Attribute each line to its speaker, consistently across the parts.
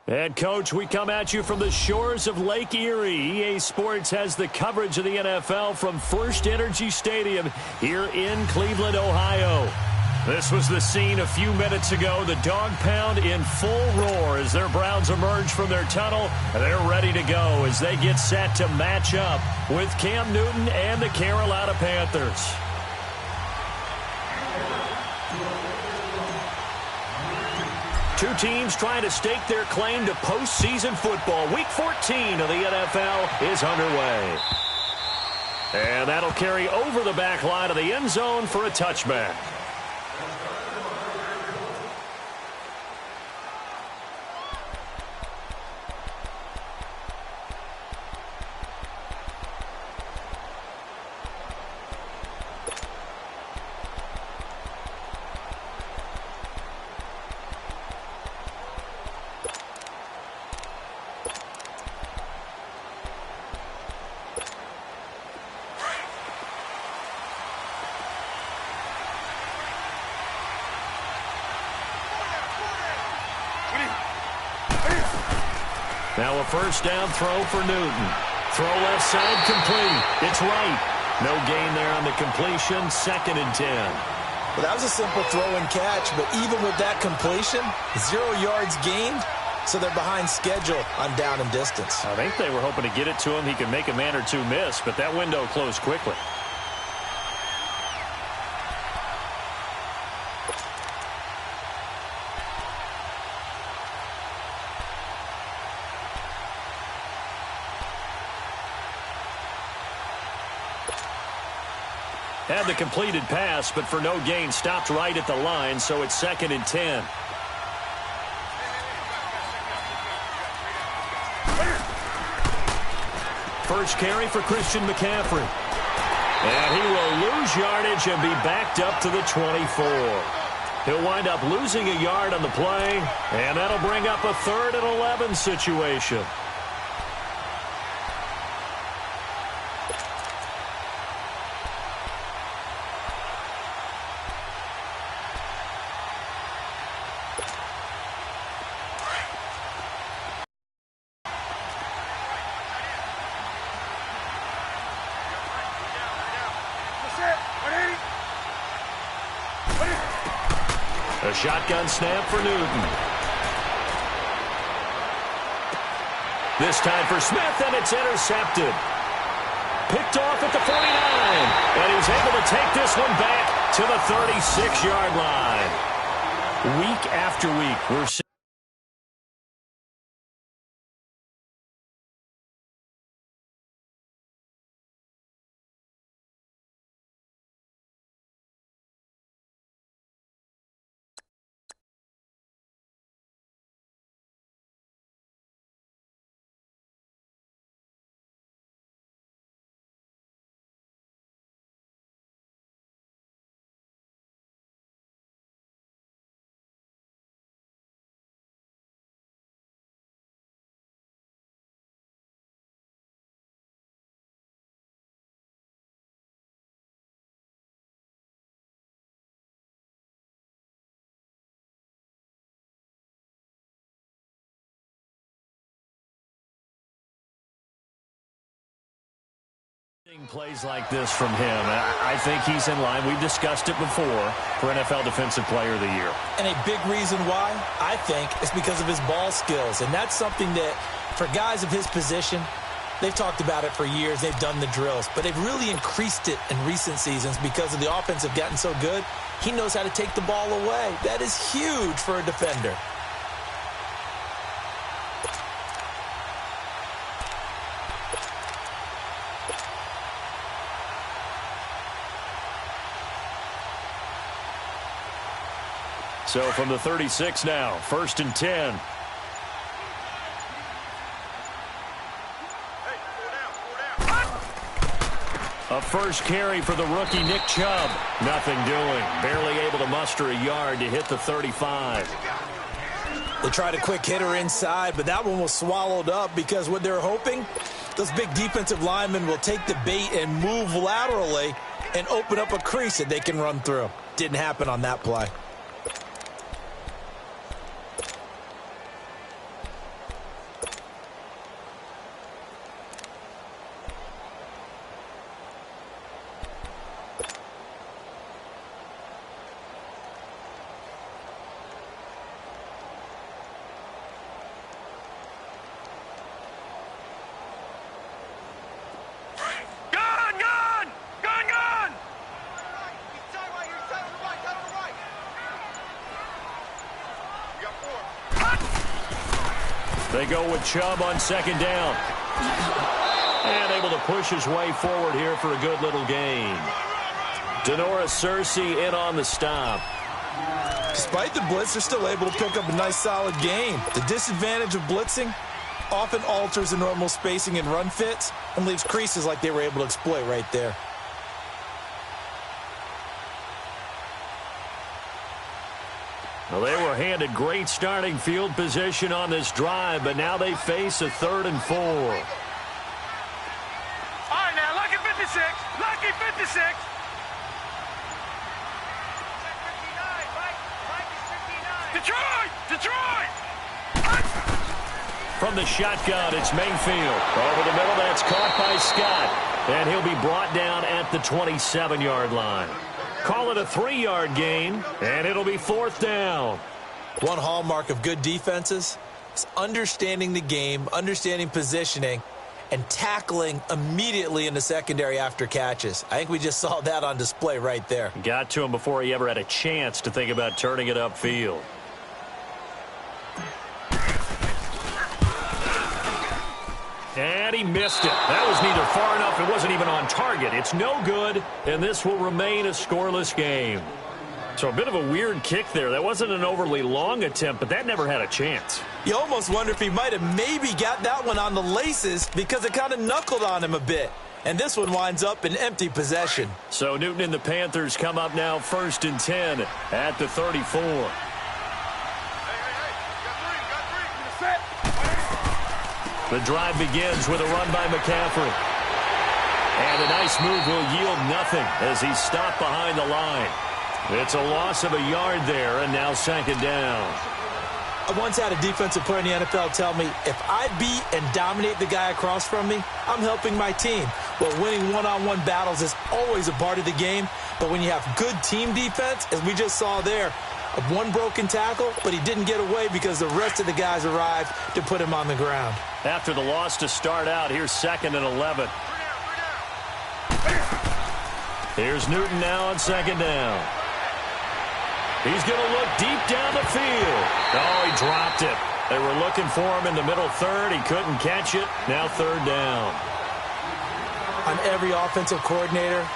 Speaker 1: And, Coach, we come at you from the shores of Lake Erie. EA Sports has the coverage of the NFL from First Energy Stadium here in Cleveland, Ohio. This was the scene a few minutes ago. The dog pound in full roar as their Browns emerge from their tunnel. They're ready to go as they get set to match up with Cam Newton and the Carolina Panthers. Two teams trying to stake their claim to postseason football. Week 14 of the NFL is underway. And that'll carry over the back line of the end zone for a touchback. Now a first down throw for Newton. Throw left side complete. It's right. No gain there on the completion. 2nd and 10.
Speaker 2: Well, that was a simple throw and catch, but even with that completion, 0 yards gained, so they're behind schedule on down and distance.
Speaker 1: I think they were hoping to get it to him. He could make a man or two miss, but that window closed quickly. Had the completed pass, but for no gain, stopped right at the line, so it's 2nd and 10. First carry for Christian McCaffrey. And he will lose yardage and be backed up to the 24. He'll wind up losing a yard on the play, and that'll bring up a 3rd and 11 situation. A shotgun snap for Newton. This time for Smith, and it's intercepted. Picked off at the 49. And he's able to take this one back to the 36-yard line. Week after week, we're seeing plays like this from him. I think he's in line. We've discussed it before for NFL Defensive Player of the Year.
Speaker 2: And a big reason why, I think, is because of his ball skills. And that's something that, for guys of his position, they've talked about it for years. They've done the drills. But they've really increased it in recent seasons because of the offense have gotten so good. He knows how to take the ball away. That is huge for a defender.
Speaker 1: So from the 36 now, 1st and 10. A first carry for the rookie Nick Chubb. Nothing doing. Barely able to muster a yard to hit the 35.
Speaker 2: They tried a quick hitter inside, but that one was swallowed up because what they're hoping, those big defensive linemen will take the bait and move laterally and open up a crease that they can run through. Didn't happen on that play.
Speaker 1: They go with Chubb on second down. And able to push his way forward here for a good little gain. Denora Searcy in on the stop.
Speaker 2: Despite the blitz, they're still able to pick up a nice, solid gain. The disadvantage of blitzing often alters the normal spacing and run fits and leaves creases like they were able to exploit right there.
Speaker 1: Well, they were handed great starting field position on this drive, but now they face a 3rd and 4.
Speaker 3: All right, now, lucky 56. Lucky 56. Detroit! Detroit!
Speaker 1: From the shotgun, it's Mayfield. Over the middle, that's caught by Scott. And he'll be brought down at the 27-yard line. Call it a 3-yard gain, and it'll be 4th down.
Speaker 2: One hallmark of good defenses is understanding the game, understanding positioning, and tackling immediately in the secondary after catches. I think we just saw that on display right there.
Speaker 1: Got to him before he ever had a chance to think about turning it upfield. And he missed it. That was neither far enough. It wasn't even on target. It's no good, and this will remain a scoreless game. So a bit of a weird kick there. That wasn't an overly long attempt, but that never had a chance.
Speaker 2: You almost wonder if he might have maybe got that one on the laces because it kind of knuckled on him a bit. And this one winds up in empty possession.
Speaker 1: So Newton and the Panthers come up now 1st and 10 at the 34. The drive begins with a run by McCaffrey. And a nice move will yield nothing as he's stopped behind the line. It's a loss of a yard there, and now 2nd down.
Speaker 2: I once had a defensive player in the NFL tell me, if I beat and dominate the guy across from me, I'm helping my team. Well, winning one-on-one battles is always a part of the game, but when you have good team defense, as we just saw there, one broken tackle, but he didn't get away because the rest of the guys arrived to put him on the ground.
Speaker 1: After the loss to start out, here's 2nd and 11. Here's Newton now on 2nd down. He's going to look deep down the field. Oh, he dropped it. They were looking for him in the middle 3rd. He couldn't catch it. Now 3rd down.
Speaker 2: On every offensive coordinator,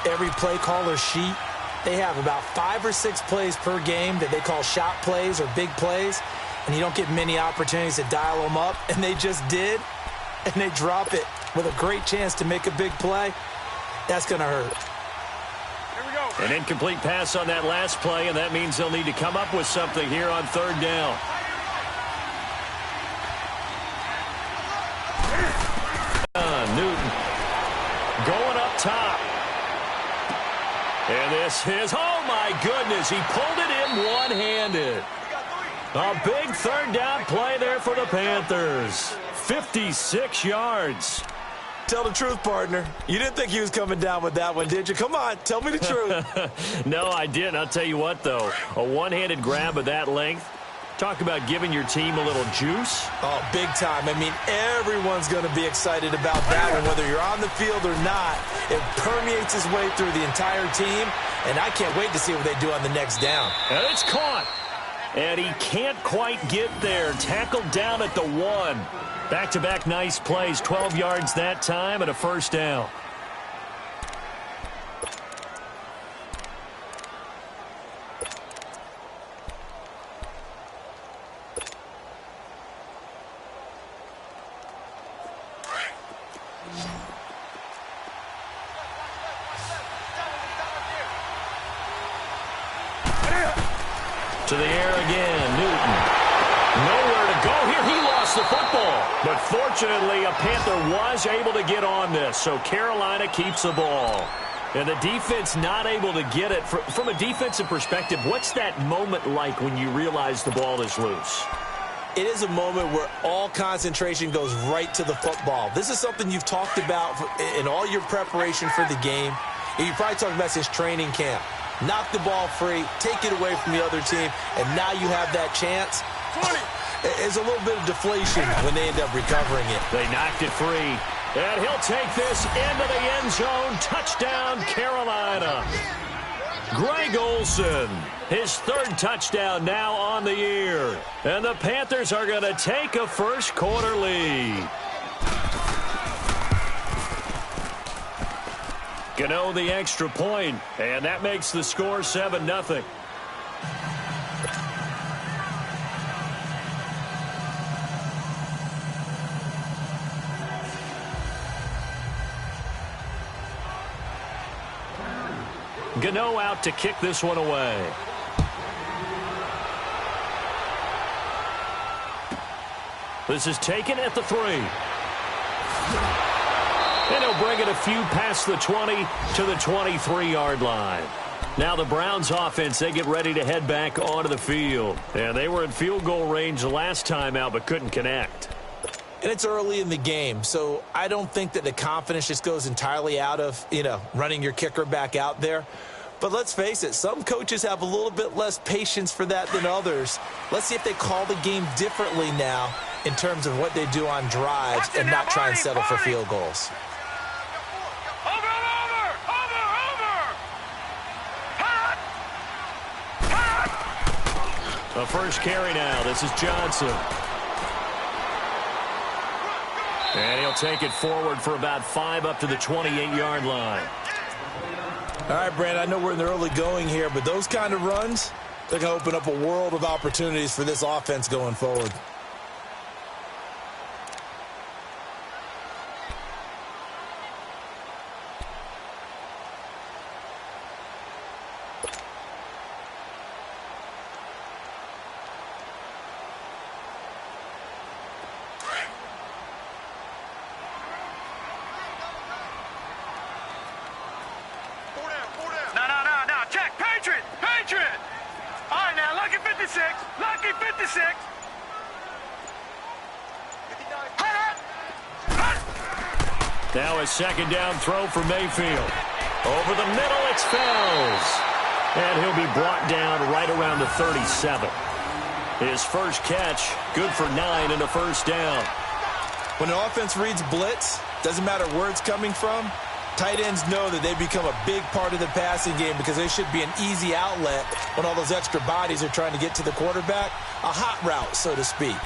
Speaker 2: every play caller sheet, they have about 5 or 6 plays per game that they call shot plays or big plays, and you don't get many opportunities to dial them up, and they just did, and they drop it with a great chance to make a big play. That's going to hurt.
Speaker 3: Here we go.
Speaker 1: An incomplete pass on that last play, and that means they'll need to come up with something here on 3rd down. Newton going up top. And this is, oh my goodness, he pulled it in one-handed. A big 3rd down play there for the Panthers. 56 yards.
Speaker 2: Tell the truth, partner. You didn't think he was coming down with that one, did you? Come on, tell me the truth.
Speaker 1: No, I didn't. I'll tell you what, though. A one-handed grab of that length. Talk about giving your team a little juice.
Speaker 2: Oh, big time. I mean, everyone's going to be excited about that one, whether you're on the field or not. It permeates his way through the entire team, and I can't wait to see what they do on the next down.
Speaker 1: And it's caught. And he can't quite get there. Tackled down at the 1. Back-to-back nice plays. 12 yards that time and a 1st down. To the air again, Newton. Nowhere to go here. He lost the football. But fortunately, a Panther was able to get on this, so Carolina keeps the ball. And the defense not able to get it. From a defensive perspective, what's that moment like when you realize the ball is loose?
Speaker 2: It is a moment where all concentration goes right to the football. This is something you've talked about in all your preparation for the game. You probably talked about since training camp. Knock the ball free, take it away from the other team, and now you have that chance. It's a little bit of deflation when they end up recovering it.
Speaker 1: They knocked it free, and he'll take this into the end zone. Touchdown, Carolina. Greg Olsen, his third touchdown now on the year. And the Panthers are going to take a first quarter lead. Gano the extra point, and that makes the score 7-0. Gano out to kick this one away. This is taken at the 3. And he'll bring it a few past the 20 to the 23-yard line. Now the Browns offense, they get ready to head back onto the field. And they were in field goal range the last time out but couldn't connect.
Speaker 2: And it's early in the game, so I don't think that the confidence just goes entirely out of, running your kicker back out there. But let's face it, some coaches have a little bit less patience for that than others. Let's see if they call the game differently now in terms of what they do on drives and not try and settle for field goals.
Speaker 1: A first carry now. This is Johnson. And he'll take it forward for about 5 up to the 28-yard line.
Speaker 2: All right, Brandon, I know we're in the early going here, but those kind of runs, they're going to open up a world of opportunities for this offense going forward.
Speaker 1: Now a second down throw for Mayfield. Over the middle, it's Fells. And he'll be brought down right around the 37. His first catch, good for 9 and a first down.
Speaker 2: When an offense reads blitz, doesn't matter where it's coming from, tight ends know that they become a big part of the passing game because they should be an easy outlet when all those extra bodies are trying to get to the quarterback. A hot route, so to speak.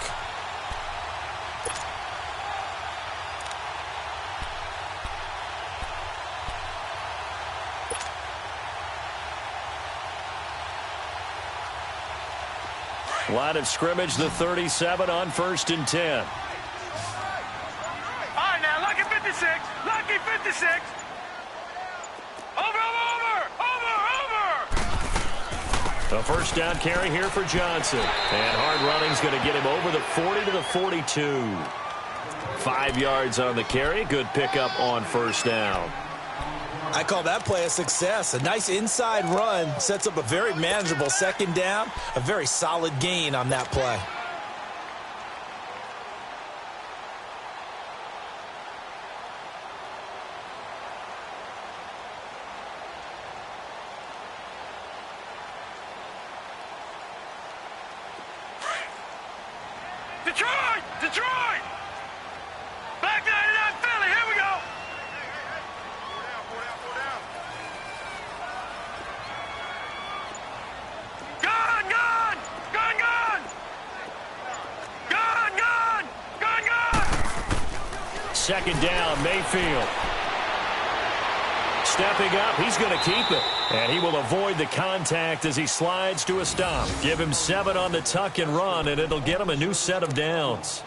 Speaker 1: Line of scrimmage, the 37 on 1st and 10.
Speaker 3: All right, now, lucky 56. Lucky 56. Over.
Speaker 1: A first down carry here for Johnson. And hard running's going to get him over the 40 to the 42. 5 yards on the carry. Good pickup on first down.
Speaker 2: I call that play a success. A nice inside run sets up a very manageable second down. A very solid gain on that play.
Speaker 3: Detroit! Back 99 Philly, here we go!
Speaker 1: Second down, Mayfield. Stepping up, he's going to keep it. And he will avoid the contact as he slides to a stop. Give him 7 on the tuck and run, and it'll get him a new set of downs.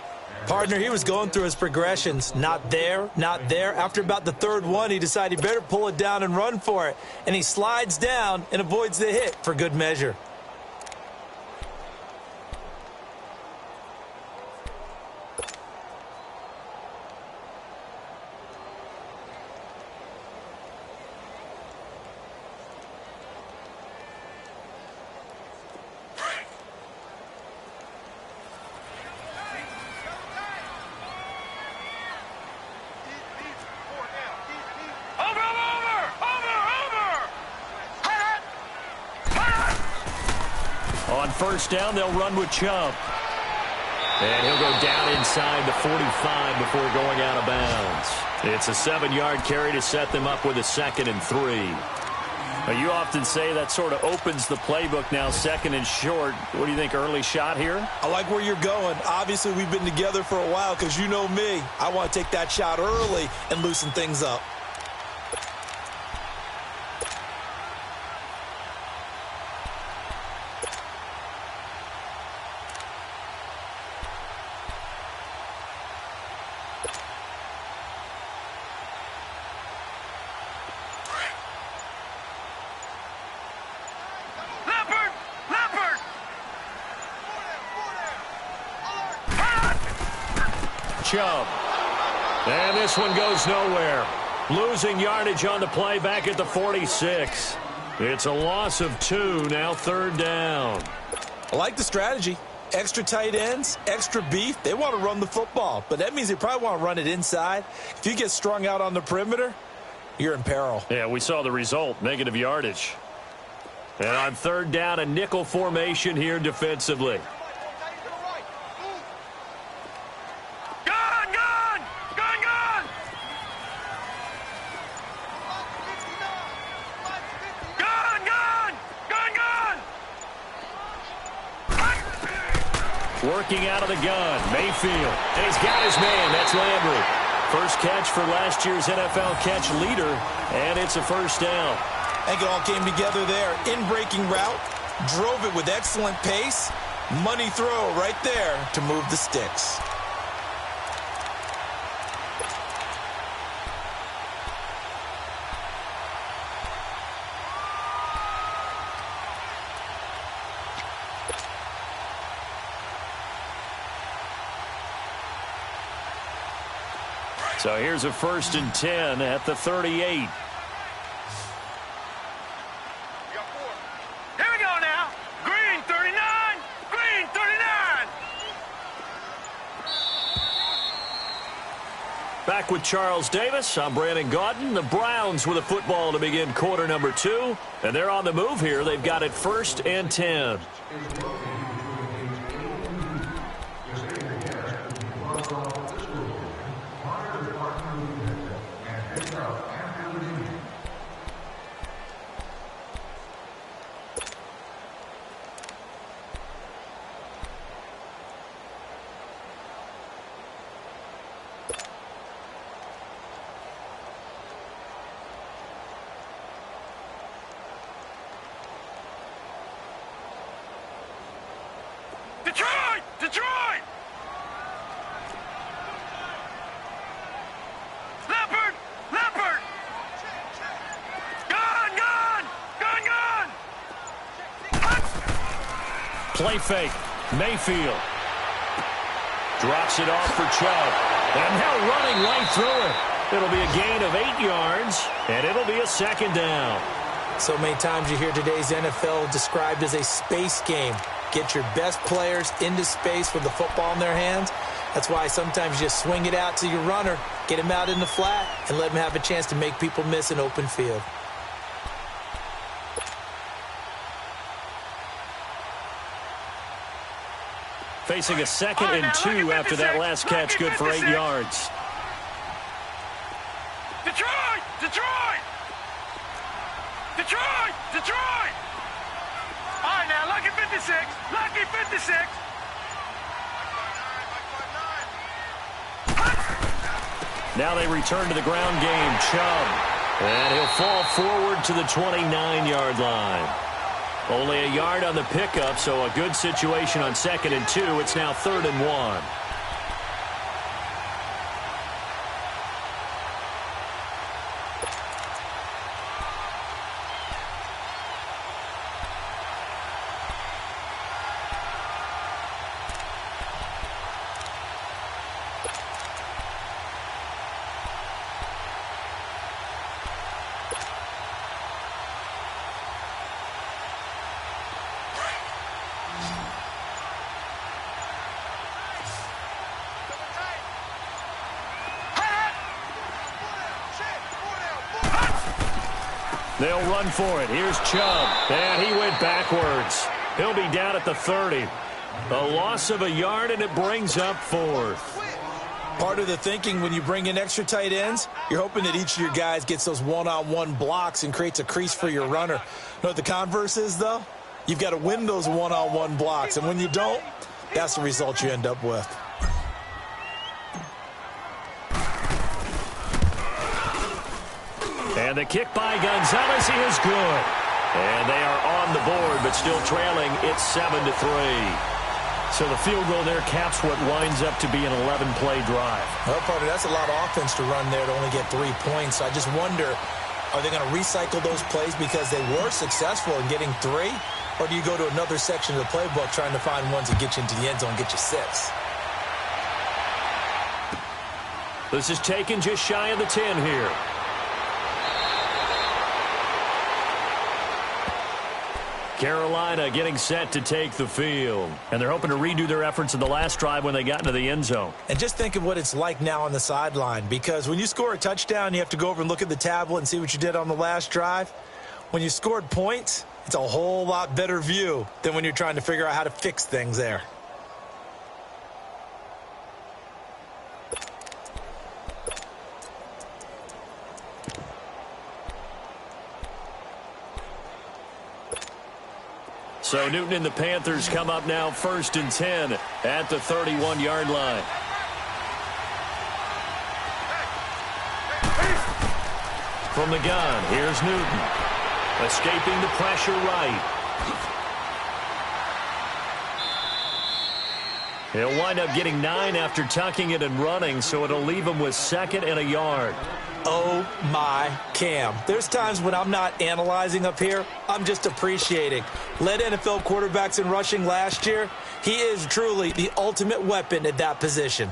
Speaker 2: Partner, he was going through his progressions. Not there, not there. After about the third one, he decided he better pull it down and run for it. And he slides down and avoids the hit for good measure.
Speaker 1: On first down, they'll run with Chubb. And he'll go down inside the 45 before going out of bounds. It's a 7-yard carry to set them up with a 2nd and 3. Well, you often say that sort of opens the playbook now, second and short. What do you think, early shot here?
Speaker 2: I like where you're going. Obviously, we've been together for a while because you know me. I want to take that shot early and loosen things up.
Speaker 1: Chubb. And this one goes nowhere. Losing yardage on the play back at the 46. It's a loss of 2, now third down.
Speaker 2: I like the strategy. Extra tight ends, extra beef. They want to run the football, but that means they probably want to run it inside. If you get strung out on the perimeter, you're in peril.
Speaker 1: Yeah, we saw the result, negative yardage. And on third down, a nickel formation here defensively. Working out of the gun, Mayfield. And he's got his man. That's Landry. First catch for last year's NFL catch leader, and it's a first down.
Speaker 2: I think it all came together there. In-breaking route, drove it with excellent pace. Money throw right there to move the sticks.
Speaker 1: So here's a 1st and 10 at the 38.
Speaker 3: Here we go now. Green 39. Green 39.
Speaker 1: Back with Charles Davis. I'm Brandon Gaudin. The Browns with a football to begin quarter number 2. And they're on the move here. They've got it 1st and 10.
Speaker 3: Detroit! Detroit! Leopard! Leopard! Gun! Gun! Gun! Gun!
Speaker 1: Play fake. Mayfield. Drops it off for Chubb. And now running right through it. It'll be a gain of 8 yards, and it'll be a second down.
Speaker 2: So many times you hear today's NFL described as a space game. Get your best players into space with the football in their hands. That's why sometimes you just swing it out to your runner, get him out in the flat, and let him have a chance to make people miss an open field.
Speaker 1: Facing a 2nd and 2 after that last catch, good for 8 yards.
Speaker 3: Detroit! Detroit! Detroit! Detroit! All right, now, lucky 56. Lucky 56.
Speaker 1: Now they return to the ground game. Chubb. And he'll fall forward to the 29-yard line. Only a yard on the pickup, so a good situation on 2nd and 2. It's now 3rd and 1. They'll run for it. Here's Chubb. And he went backwards. He'll be down at the 30. A loss of a yard, and it brings up 4th.
Speaker 2: Part of the thinking when you bring in extra tight ends, you're hoping that each of your guys gets those one-on-one blocks and creates a crease for your runner. You know what the converse is, though? You've got to win those one-on-one blocks, and when you don't, that's the result you end up with.
Speaker 1: And the kick by Gonzalez is good. And they are on the board, but still trailing. It's 7-3. So the field goal there caps what winds up to be an 11-play drive.
Speaker 2: Well, partner, that's a lot of offense to run there to only get 3 points. So I just wonder, are they going to recycle those plays because they were successful in getting 3? Or do you go to another section of the playbook trying to find ones that get you into the end zone and get you 6?
Speaker 1: This is taken just shy of the 10 here. Carolina getting set to take the field. And they're hoping to redo their efforts in the last drive when they got into the end zone.
Speaker 2: And just think of what it's like now on the sideline, because when you score a touchdown, you have to go over and look at the tablet and see what you did on the last drive. When you scored points, it's a whole lot better view than when you're trying to figure out how to fix things there.
Speaker 1: So Newton and the Panthers come up now 1st and 10 at the 31-yard line. From the gun, here's Newton. Escaping the pressure right. He'll wind up getting 9 after tucking it and running, so it'll leave him with 2nd and a yard.
Speaker 2: Oh, my Cam. There's times when I'm not analyzing up here. I'm just appreciating. Led NFL quarterbacks in rushing last year. He is truly the ultimate weapon at that position.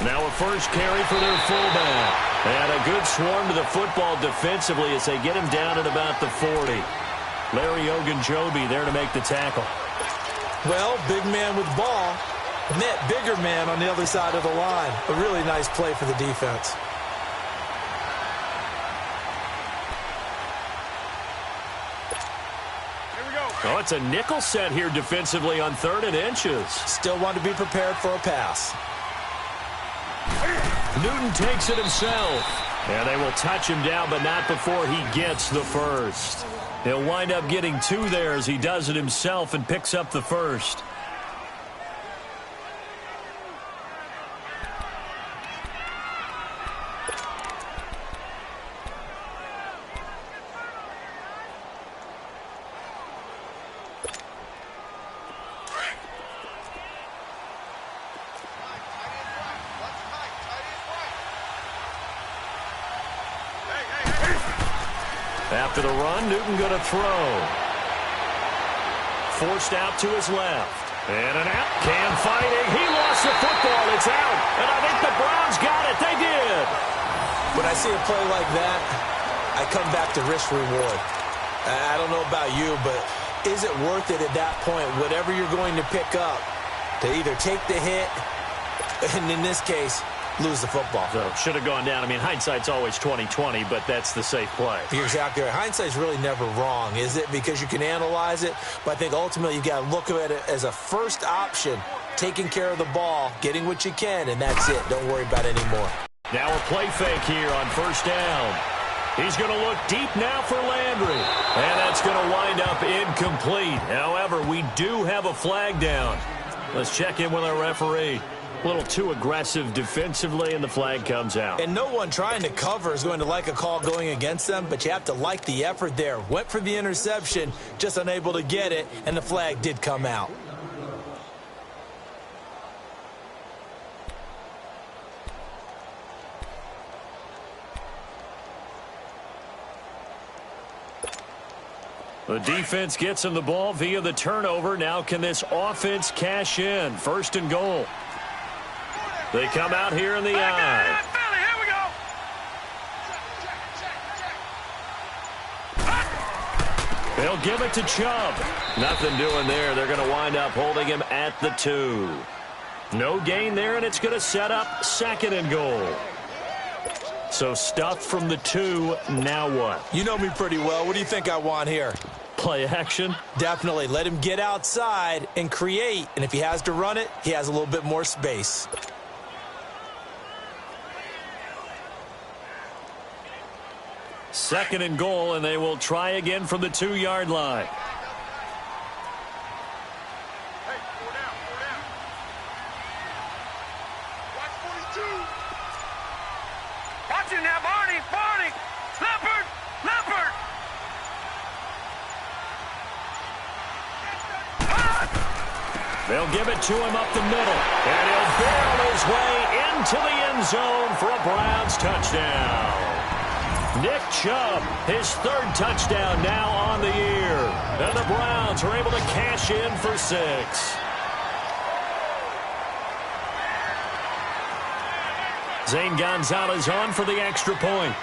Speaker 1: Now a first carry for their fullback. And a good swarm to the football defensively as they get him down at about the 40. Larry Ogunjobi there to make the tackle.
Speaker 2: Well, big man with ball. Net bigger man on the other side of the line. A really nice play for the defense.
Speaker 1: Oh, it's a nickel set here defensively on 3rd and inches.
Speaker 2: Still want to be prepared for a pass.
Speaker 1: Newton takes it himself. And they will touch him down, but not before he gets the first. He'll wind up getting 2 there as he does it himself and picks up the first. After the run, Newton going to throw. Forced out to his left. And an out. Cam fighting. He lost the football. It's out. And I think the Browns got it. They did.
Speaker 2: When I see a play like that, I come back to risk reward. I don't know about you, but is it worth it at that point, whatever you're going to pick up, to either take the hit, and in this case, lose the football?
Speaker 1: So should have gone down. I mean, hindsight's always 20/20, but that's the safe play.
Speaker 2: You're exactly right. Hindsight's really never wrong, is it? Because you can analyze it, but I think ultimately you got to look at it as a first option, taking care of the ball, getting what you can, and that's it. Don't worry about it anymore.
Speaker 1: Now a play fake here on 1st down. He's going to look deep now for Landry. And that's going to wind up incomplete. However, we do have a flag down. Let's check in with our referee. A little too aggressive defensively, and the flag comes out.
Speaker 2: And no one trying to cover is going to like a call going against them, but you have to like the effort there. Went for the interception, just unable to get it, and the flag did come out.
Speaker 1: The defense gets him the ball via the turnover. Now can this offense cash in? 1st and goal. They come out here in the eye. They'll give it to Chubb. Nothing doing there. They're going to wind up holding him at the 2. No gain there, and it's going to set up 2nd and goal. So stuffed from the 2, now what?
Speaker 2: You know me pretty well. What do you think I want here?
Speaker 1: Play action?
Speaker 2: Definitely. Let him get outside and create. And if he has to run it, he has a little bit more space.
Speaker 1: Second and goal, and they will try again from the 2-yard line.
Speaker 3: Hey, 4 down, 4 down. Watch 42. Watch it now, Barney, Barney. Leopard, Leopard.
Speaker 1: They'll give it to him up the middle, and he'll barrel his way into the end zone for a Browns touchdown. Nick Chubb, his 3rd touchdown now on the year. And the Browns are able to cash in for 6. Zane Gonzalez on for the extra point.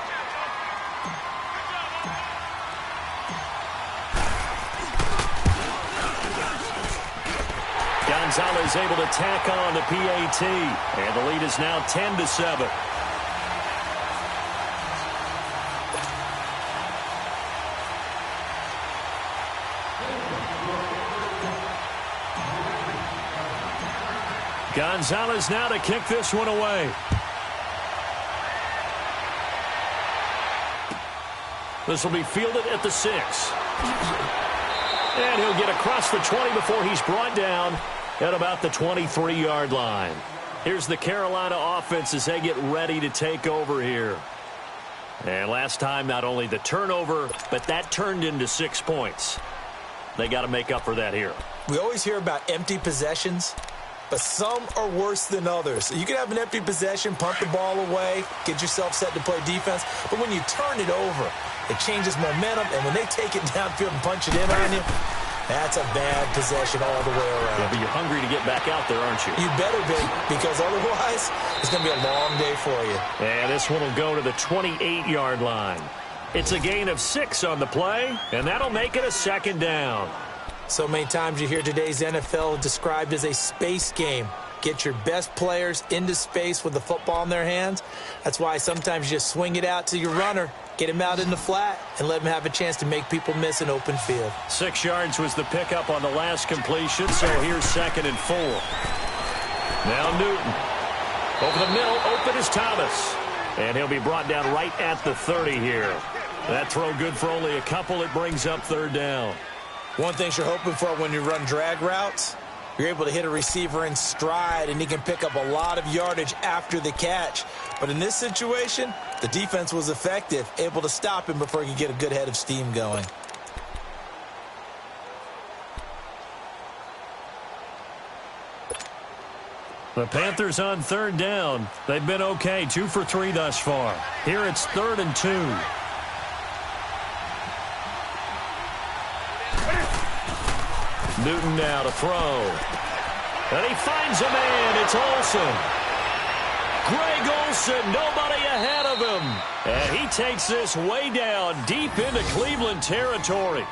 Speaker 1: Gonzalez able to tack on the PAT. And the lead is now 10-7. Gonzalez now to kick this one away. This will be fielded at the 6. And he'll get across the 20 before he's brought down at about the 23-yard line. Here's the Carolina offense as they get ready to take over here. And last time, not only the turnover, but that turned into 6 points. They got to make up for that here.
Speaker 2: We always hear about empty possessions, but some are worse than others. You can have an empty possession, punt the ball away, get yourself set to play defense, but when you turn it over, it changes momentum, and when they take it downfield and punch it in on you, that's a bad possession all the way around.
Speaker 1: Yeah, but you're hungry to get back out there, aren't you?
Speaker 2: You better be, because otherwise, it's going to be a long day for you.
Speaker 1: And this one will go to the 28-yard line. It's a gain of 6 on the play, and that'll make it a 2nd down.
Speaker 2: So many times you hear today's NFL described as a space game. Get your best players into space with the football in their hands. That's why sometimes you just swing it out to your runner, get him out in the flat, and let him have a chance to make people miss an open field.
Speaker 1: 6 yards was the pickup on the last completion, so here's 2nd and 4. Now Newton. Over the middle, open is Thomas. And he'll be brought down right at the 30 here. That throw good for only a couple. It brings up 3rd down.
Speaker 2: One thing you're hoping for when you run drag routes, you're able to hit a receiver in stride, and he can pick up a lot of yardage after the catch. But in this situation, the defense was effective, able to stop him before he could get a good head of steam going.
Speaker 1: The Panthers on 3rd down. They've been okay, 2 for 3 thus far. Here it's 3rd and 2. Newton now to throw. And he finds a man. It's Olsen. Greg Olsen, nobody ahead of him. And he takes this way down, deep into Cleveland territory.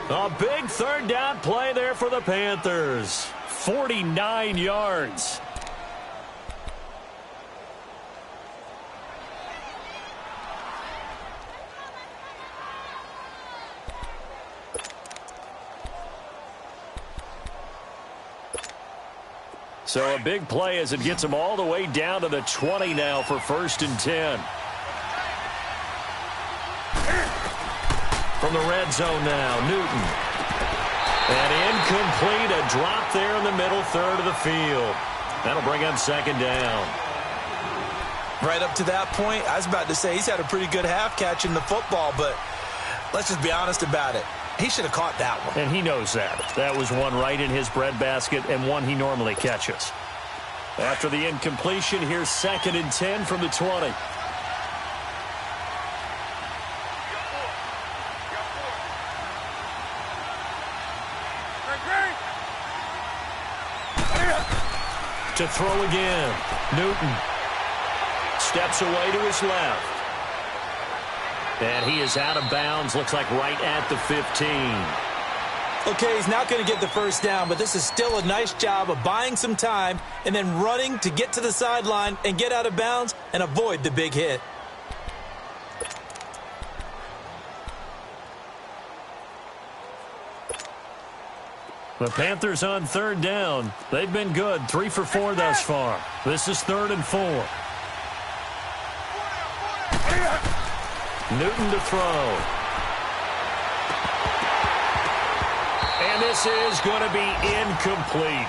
Speaker 1: A big 3rd down play there for the Panthers. 49 yards. So a big play as it gets him all the way down to the 20 now for 1st and 10. From the red zone now, Newton. And incomplete, a drop there in the middle 3rd of the field. That'll bring up 2nd down.
Speaker 2: Right up to that point, I was about to say he's had a pretty good half catching the football, but let's just be honest about it. He should have caught that one.
Speaker 1: And he knows that. That was one right in his breadbasket and one he normally catches. After the incompletion, here's 2nd and 10 from the 20. To throw again. Newton steps away to his left. And he is out of bounds, looks like right at the 15.
Speaker 2: Okay, he's not going to get the first down, but this is still a nice job of buying some time and then running to get to the sideline and get out of bounds and avoid the big hit.
Speaker 1: The Panthers on third down. They've been good, 3 for 4 thus far. This is 3rd and 4. Newton to throw. And this is going to be incomplete.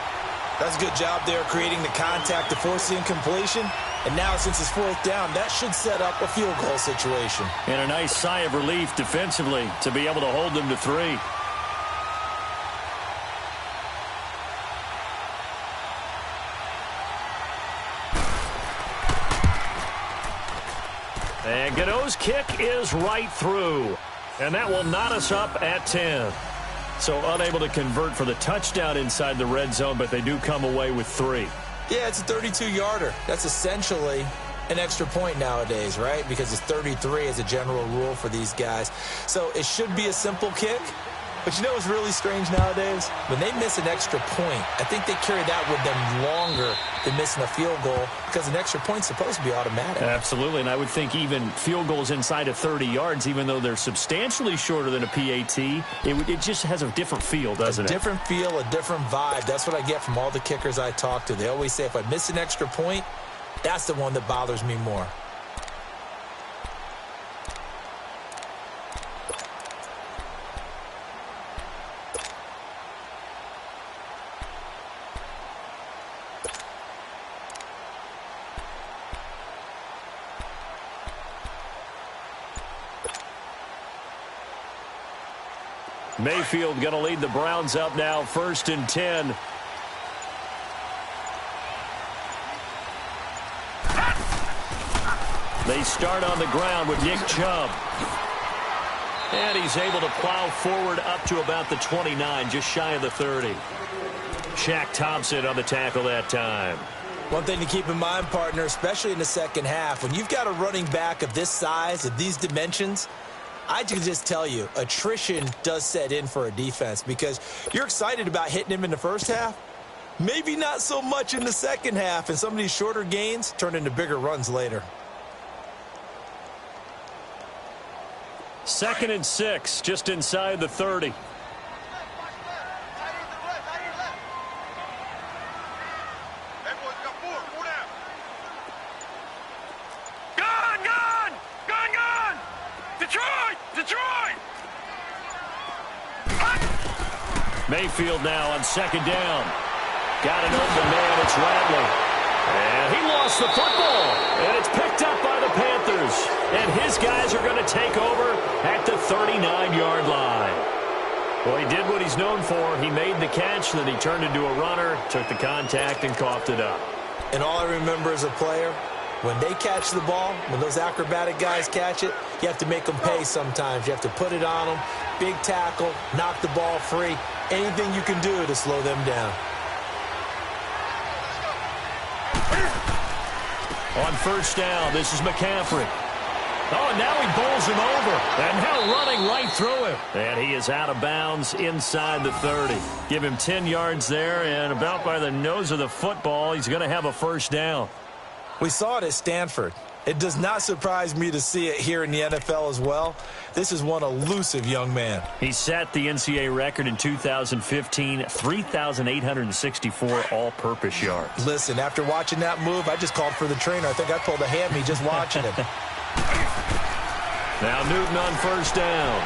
Speaker 2: That's a good job there creating the contact to force the incompletion. And now since it's 4th down, that should set up a field goal situation.
Speaker 1: And a nice sigh of relief defensively to be able to hold them to 3. And Gano's kick is right through. And that will knot us up at 10. So unable to convert for the touchdown inside the red zone, but they do come away with 3.
Speaker 2: Yeah, it's a 32-yarder. That's essentially an extra point nowadays, right? Because it's 33 as a general rule for these guys. So it should be a simple kick. But you know what's really strange nowadays? When they miss an extra point, I think they carry that with them longer than missing a field goal because an extra point's supposed to be automatic.
Speaker 1: Absolutely, and I would think even field goals inside of 30 yards, even though they're substantially shorter than a PAT, it just has a different feel, doesn't it?
Speaker 2: A different feel, a different vibe. That's what I get from all the kickers I talk to. They always say if I miss an extra point, that's the one that bothers me more.
Speaker 1: Mayfield going to lead the Browns up now, 1st and 10. They start on the ground with Nick Chubb. And he's able to plow forward up to about the 29, just shy of the 30. Shaq Thompson on the tackle that time.
Speaker 2: One thing to keep in mind, partner, especially in the second half, when you've got a running back of this size, of these dimensions, I can just tell you, attrition does set in for a defense because you're excited about hitting him in the first half. Maybe not so much in the second half, and some of these shorter gains turn into bigger runs later.
Speaker 1: 2nd and 6, just inside the 30. Mayfield now on 2nd down. Got an open man. It's Rattler. And he lost the football. And it's picked up by the Panthers. And his guys are going to take over at the 39-yard line. Well, he did what he's known for. He made the catch, then he turned into a runner, took the contact, and coughed it up.
Speaker 2: And all I remember as a player, when they catch the ball, when those acrobatic guys catch it, you have to make them pay sometimes. You have to put it on them, big tackle, knock the ball free. Anything you can do to slow them down.
Speaker 1: On 1st down, this is McCaffrey. Oh, and now he bowls him over. And now running right through him. And he is out of bounds inside the 30. Give him 10 yards there, and about by the nose of the football, he's going to have a 1st down.
Speaker 2: We saw it at Stanford. It does not surprise me to see it here in the NFL as well. This is one elusive young man.
Speaker 1: He set the NCAA record in 2015, 3,864 all-purpose yards.
Speaker 2: Listen, after watching that move, I just called for the trainer. I think I pulled a hammy just watching it.
Speaker 1: Now Newton on 1st down.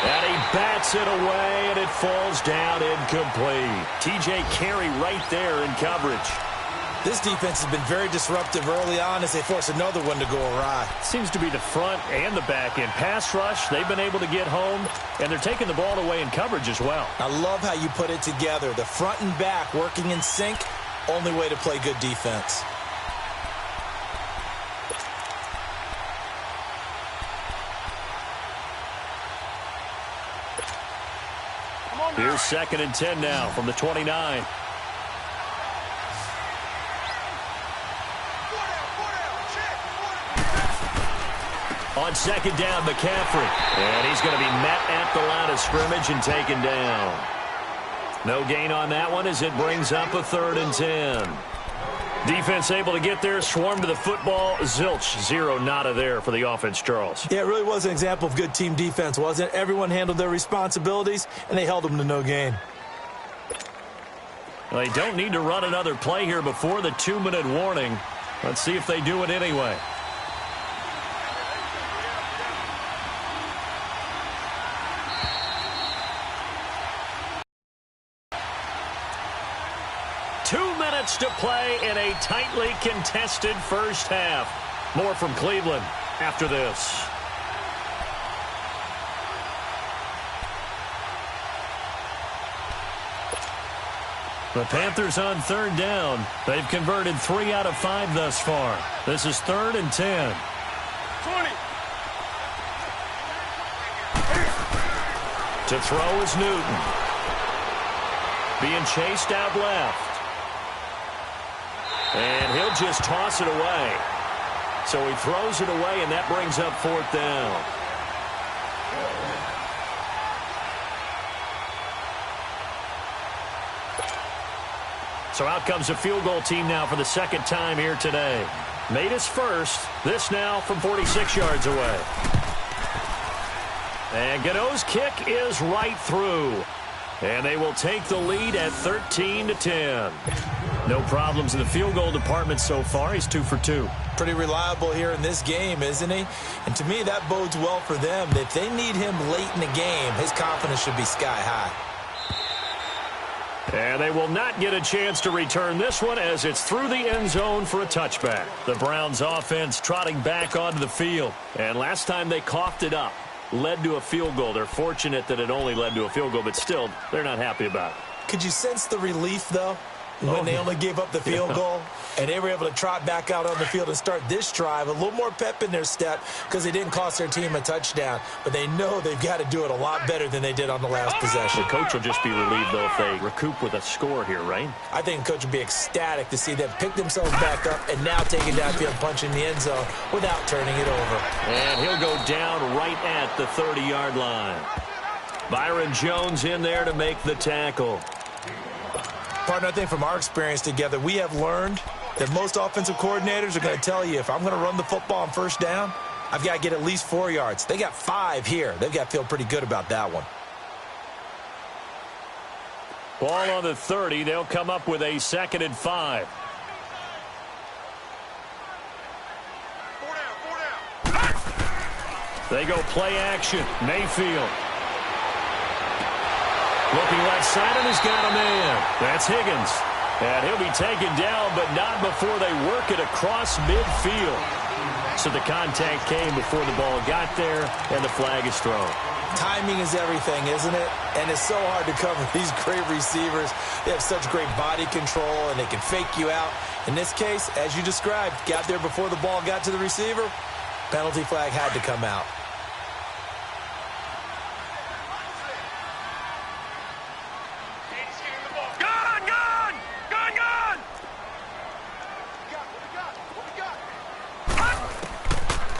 Speaker 1: And he bats it away, and it falls down incomplete. T.J. Carey right there in coverage.
Speaker 2: This defense has been very disruptive early on as they force another one to go awry.
Speaker 1: Seems to be the front and the back end. Pass rush, they've been able to get home, and they're taking the ball away in coverage as well.
Speaker 2: I love how you put it together. The front and back working in sync, only way to play good defense.
Speaker 1: Here's 2nd and 10 now from the 29. On second down, McCaffrey. And he's going to be met at the line of scrimmage and taken down. No gain on that one as it brings up a 3rd and 10. Defense able to get there, swarm to the football. Zilch, 0 nada there for the offense, Charles.
Speaker 2: Yeah, it really was an example of good team defense, wasn't it? Everyone handled their responsibilities, and they held them to no gain.
Speaker 1: Well, they don't need to run another play here before the 2-minute warning. Let's see if they do it anyway. To play in a tightly contested first half. More from Cleveland after this. The Panthers on 3rd down. They've converted 3 out of 5 thus far. This is 3rd and 10.
Speaker 3: 20.
Speaker 1: To throw is Newton. Being chased out left. And he'll just toss it away. So he throws it away, and that brings up 4th down. So out comes a field goal team now for the 2nd time here today. Made his first. This now from 46 yards away. And Gano's kick is right through. And they will take the lead at 13-10. No problems in the field goal department so far. He's 2 for 2.
Speaker 2: Pretty reliable here in this game, isn't he? And to me, that bodes well for them. If they need him late in the game, his confidence should be sky high.
Speaker 1: And they will not get a chance to return this one as it's through the end zone for a touchback. The Browns offense trotting back onto the field. And last time they coughed it up, led to a field goal. They're fortunate that it only led to a field goal, but still, they're not happy about it.
Speaker 2: Could you sense the relief, though, when they only gave up the field goal? And they were able to trot back out on the field and start this drive. A little more pep in their step because they didn't cost their team a touchdown. But they know they've got to do it a lot better than they did on the last possession.
Speaker 1: The coach will just be relieved, though, if they recoup with a score here, right?
Speaker 2: I think the coach will be ecstatic to see them pick themselves back up and now take it downfield, punch in the end zone without turning it over.
Speaker 1: And he'll go down right at the 30-yard line. Byron Jones in there to make the tackle.
Speaker 2: Partner, I think from our experience together, we have learned that most offensive coordinators are going to tell you, if I'm going to run the football on 1st down, I've got to get at least 4 yards. They got 5 here. They've got to feel pretty good about that one.
Speaker 1: Ball on the 30. They'll come up with a 2nd and 5.
Speaker 3: 4 down.
Speaker 1: They go play action. Mayfield. Looking left side, and he's got a man. That's Higgins. And he'll be taken down, but not before they work it across midfield. So the contact came before the ball got there, and the flag is thrown.
Speaker 2: Timing is everything, isn't it? And it's so hard to cover these great receivers. They have such great body control, and they can fake you out. In this case, as you described, got there before the ball got to the receiver. Penalty flag had to come out.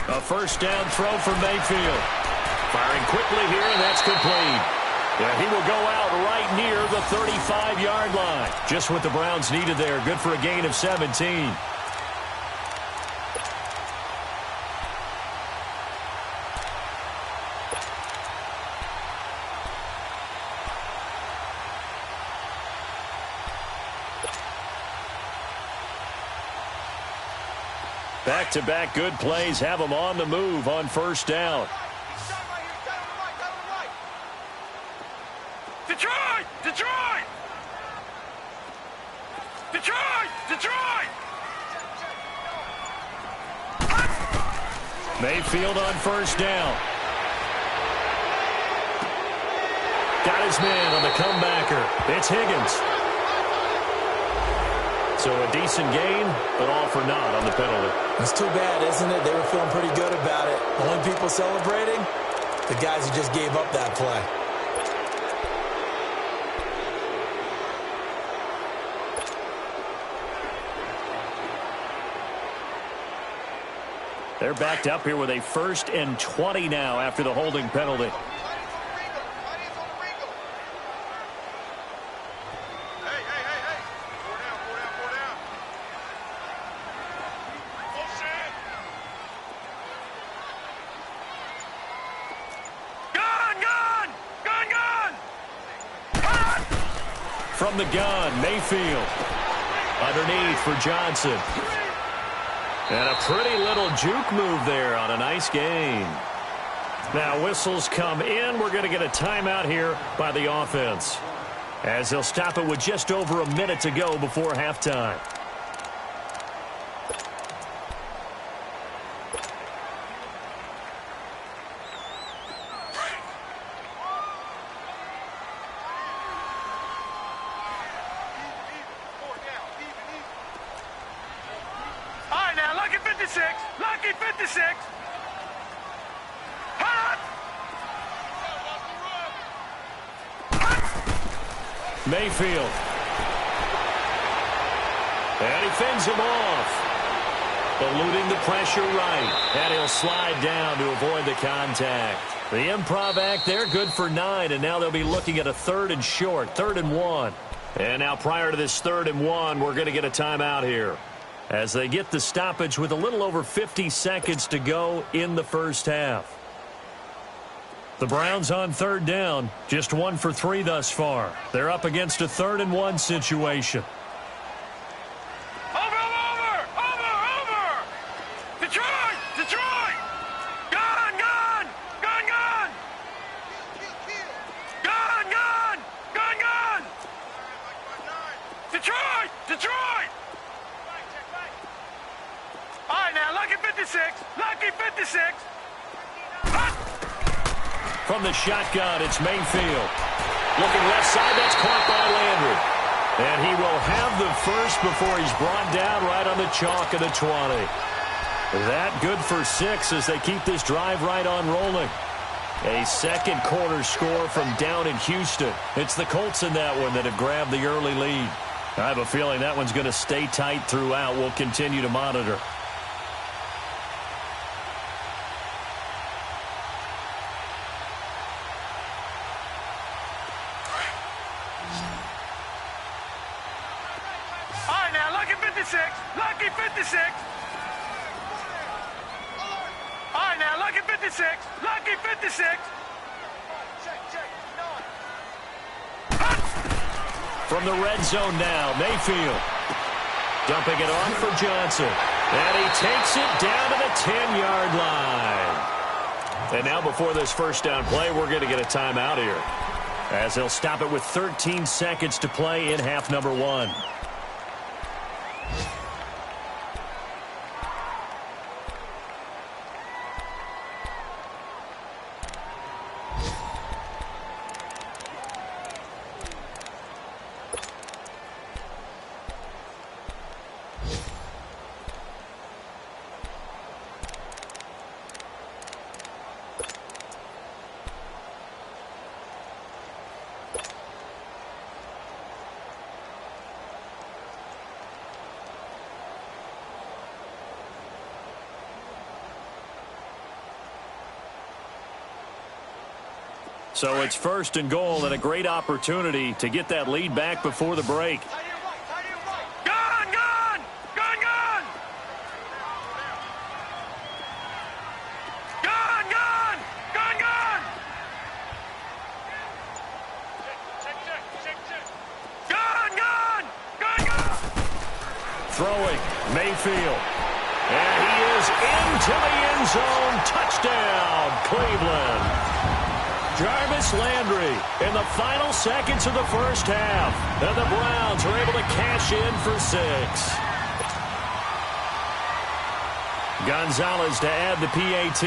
Speaker 1: A 1st down throw for Mayfield. Firing quickly here, and that's complete. Yeah, he will go out right near the 35-yard line. Just what the Browns needed there. Good for a gain of 17. Back-to-back good plays have them on the move on 1st down.
Speaker 3: Detroit! Detroit! Detroit! Detroit!
Speaker 1: Mayfield on 1st down. Got his man on the comebacker. It's Higgins. So a decent gain, but all for naught on the penalty.
Speaker 2: It's too bad, isn't it? They were feeling pretty good about it. Only people celebrating, the guys who just gave up that play.
Speaker 1: They're backed up here with a 1st and 20 now after the holding penalty. From the gun, Mayfield. Underneath for Johnson. And a pretty little juke move there on a nice gain. Now whistles come in. We're going to get a timeout here by the offense, as they'll stop it with just over a minute to go before halftime.
Speaker 3: Lucky 56.
Speaker 1: Mayfield. And he fends him off. Eluding the pressure right. And he'll slide down to avoid the contact. The improv act there, good for 9. And now they'll be looking at a 3rd and short, 3rd and 1. And now prior to this 3rd and 1, we're going to get a timeout here, as they get the stoppage with a little over 50 seconds to go in the first half. The Browns on 3rd down, just 1 for 3 thus far. They're up against a 3rd and 1 situation.
Speaker 3: Over! Detroit! Gun! Detroit! All right, now, lucky 56.
Speaker 1: From the shotgun, it's Mayfield. Looking left side, that's caught by Landry. And he will have the first before he's brought down right on the chalk of the 20. That good for 6 as they keep this drive right on rolling. A second quarter score from down in Houston. It's the Colts in that one that have grabbed the early lead. I have a feeling that one's going to stay tight throughout. We'll continue to monitor.
Speaker 3: Lucky 56. All right, now, lucky 56.
Speaker 1: From the red zone now, Mayfield. Dumping it off for Johnson. And he takes it down to the 10-yard line. And now before this first down play, we're going to get a timeout here, as they'll stop it with 13 seconds to play in half number 1. So it's 1st and goal, and a great opportunity to get that lead back before the break. Throwing, Mayfield. And he is into the end zone. Touchdown, Cleveland. Jarvis Landry in the final seconds of the first half. And the Browns are able to cash in for 6. Gonzalez to add the PAT.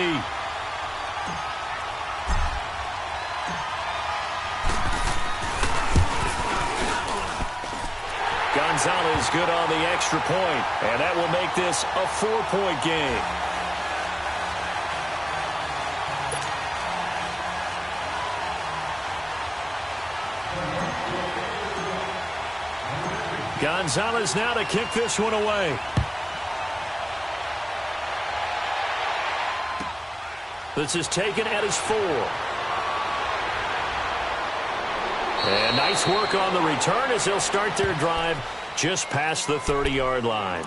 Speaker 1: Gonzalez good on the extra point, and that will make this a 4-point game. Gonzalez now to kick this one away. This is taken at his 4. And nice work on the return as they'll start their drive just past the 30-yard line.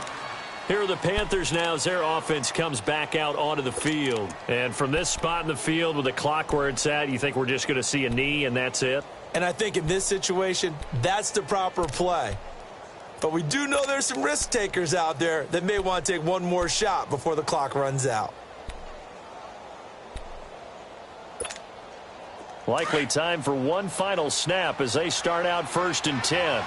Speaker 1: Here are the Panthers now as their offense comes back out onto the field. And from this spot in the field with the clock where it's at, you think we're just going to see a knee and that's it?
Speaker 2: And I think in this situation, that's the proper play. But we do know there's some risk takers out there that may want to take one more shot before the clock runs out.
Speaker 1: Likely time for one final snap as they start out 1st and 10.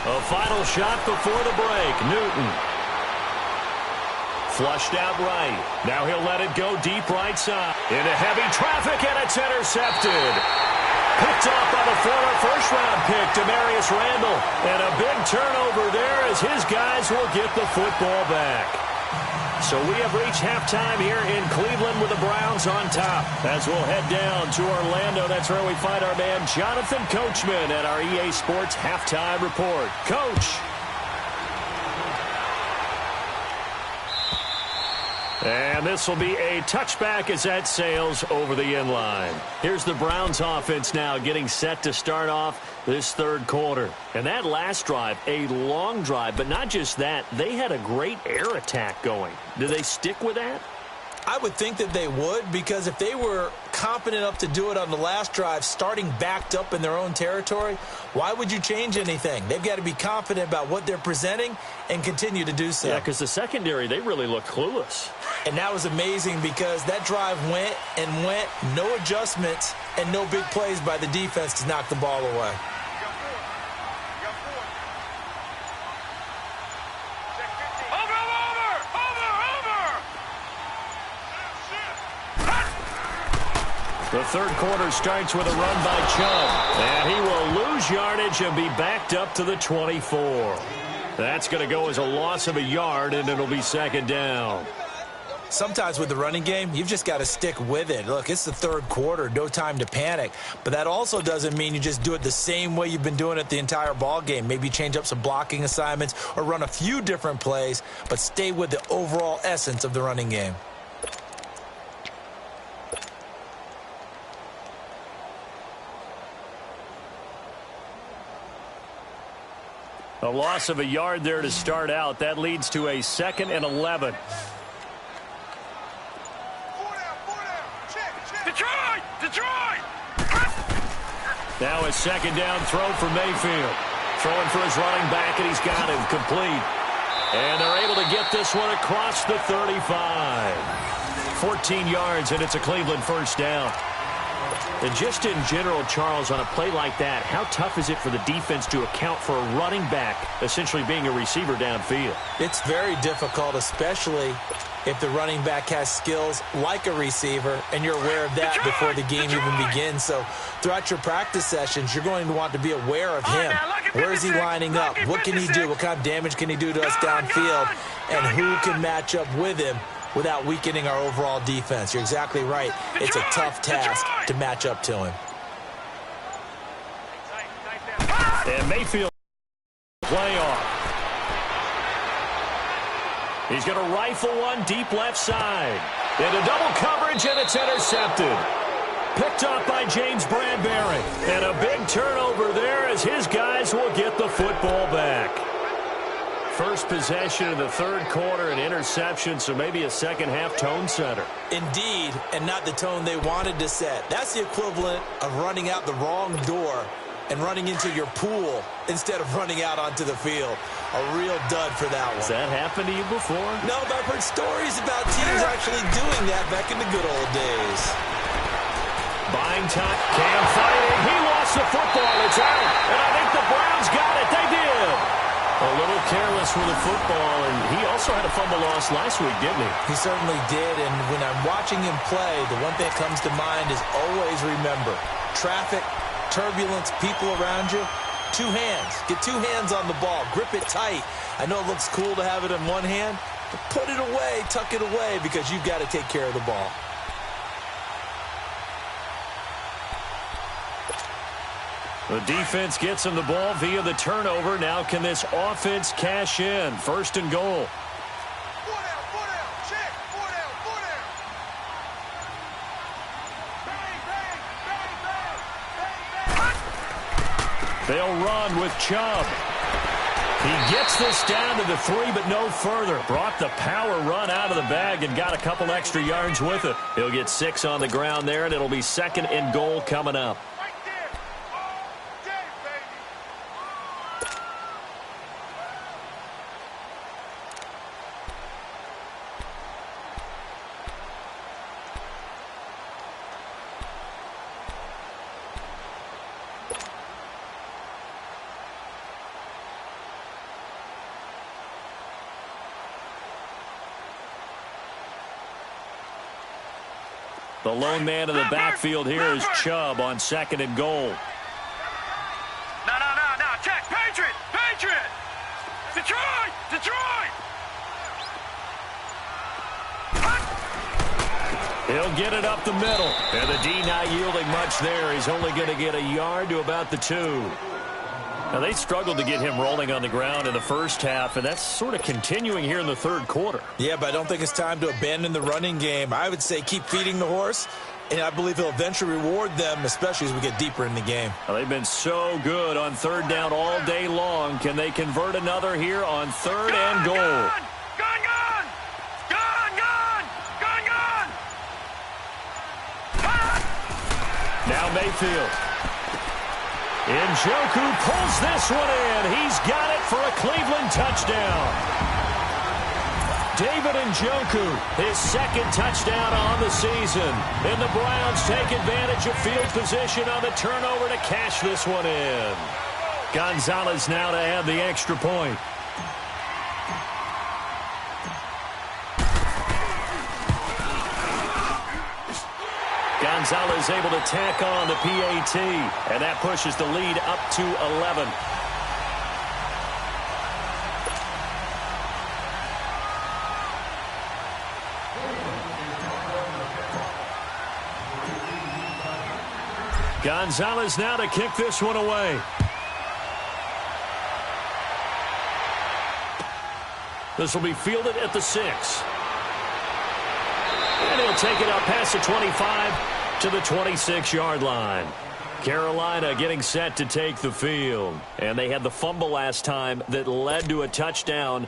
Speaker 1: A final shot before the break. Newton. Flushed out right. Now he'll let it go deep right side. Into heavy traffic, and it's intercepted. Picked off by the former first-round pick, Demarius Randall. And a big turnover there as his guys will get the football back. So we have reached halftime here in Cleveland with the Browns on top. As we'll head down to Orlando, that's where we find our man Jonathan Coachman at our EA Sports Halftime Report. Coach. And this will be a touchback as that sails over the end line. Here's the Browns offense now getting set to start off this third quarter. And that last drive, a long drive, but not just that, they had a great air attack going. Do they stick with that?
Speaker 2: I would think that they would, because if they were confident enough to do it on the last drive, starting backed up in their own territory, why would you change anything? They've got to be confident about what they're presenting and continue to do so.
Speaker 1: Yeah, because the secondary, they really look clueless.
Speaker 2: And that was amazing because that drive went and went, no adjustments, and no big plays by the defense to knock the ball away.
Speaker 1: The third quarter starts with a run by Chubb. And he will lose yardage and be backed up to the 24. That's going to go as a loss of a yard, and it'll be second down.
Speaker 2: Sometimes with the running game, you've just got to stick with it. Look, it's the third quarter, no time to panic. But that also doesn't mean you just do it the same way you've been doing it the entire ball game. Maybe change up some blocking assignments or run a few different plays, but stay with the overall essence of the running game.
Speaker 1: A loss of a yard there to start out. That leads to a 2nd and 11.
Speaker 3: Detroit!
Speaker 1: Now a second down throw for Mayfield. Throwing for his running back, and he's got him complete. And they're able to get this one across the 35. 14 yards, and it's a Cleveland first down. And just in general, Charles, on a play like that, how tough is it for the defense to account for a running back essentially being a receiver downfield?
Speaker 2: It's very difficult, especially if the running back has skills like a receiver, and you're aware of that before the game even begins. So throughout your practice sessions, you're going to want to be aware of him. Where is he lining up? What can he do? What kind of damage can he do to us downfield? And who can match up with him without weakening our overall defense? You're exactly right. It's a tough task to match up to him.
Speaker 1: And Mayfield playoff. He's going to rifle one deep left side. Into double coverage, and it's intercepted. Picked up by James Bradbury. And a big turnover there as his guys will get the football back. First possession of the third quarter, an interception, so maybe a second-half tone setter.
Speaker 2: Indeed, and not the tone they wanted to set. That's the equivalent of running out the wrong door and running into your pool instead of running out onto the field. A real dud for that one.
Speaker 1: Has that happened to you before?
Speaker 2: No, but I've heard stories about teams actually doing that back in the good old days.
Speaker 1: Buying time, Cam fighting. He lost the football. It's out. And I think the Browns got it. They did. A little careless with the football, and he also had a fumble loss last week, didn't he?
Speaker 2: He certainly did, and when I'm watching him play, the one thing that comes to mind is always remember, traffic, turbulence, people around you, two hands. Get two hands on the ball. Grip it tight. I know it looks cool to have it in one hand, but put it away, tuck it away, because you've got to take care of the ball.
Speaker 1: The defense gets him the ball via the turnover. Now can this offense cash in? 1st and goal. They'll run with Chubb. He gets this down to the 3, but no further. Brought the power run out of the bag and got a couple extra yards with it. He'll get 6 on the ground there, and it'll be 2nd and goal coming up. The lone man in the backfield here is Chubb on 2nd and goal.
Speaker 3: No. Check. Patriot. Detroit.
Speaker 1: He'll get it up the middle. And the D not yielding much there. He's only going to get a yard to about the 2. Now, they struggled to get him rolling on the ground in the first half, and that's sort of continuing here in the 3rd quarter.
Speaker 2: Yeah, but I don't think it's time to abandon the running game. I would say keep feeding the horse, and I believe he'll eventually reward them, especially as we get deeper in the game.
Speaker 1: Well, they've been so good on 3rd down all day long. Can they convert another here on 3rd and goal?
Speaker 3: Gone!
Speaker 1: Now Mayfield. Njoku pulls this one in. He's got it for a Cleveland touchdown. David Njoku, his 2nd touchdown on the season. And the Browns take advantage of field position on the turnover to cash this one in. Gonzalez now to add the extra point. Gonzalez able to tack on the PAT, and that pushes the lead up to 11. Gonzalez now to kick this one away. This will be fielded at the 6. And he'll take it up past the 25 to the 26-yard line. Carolina getting set to take the field. And they had the fumble last time that led to a touchdown.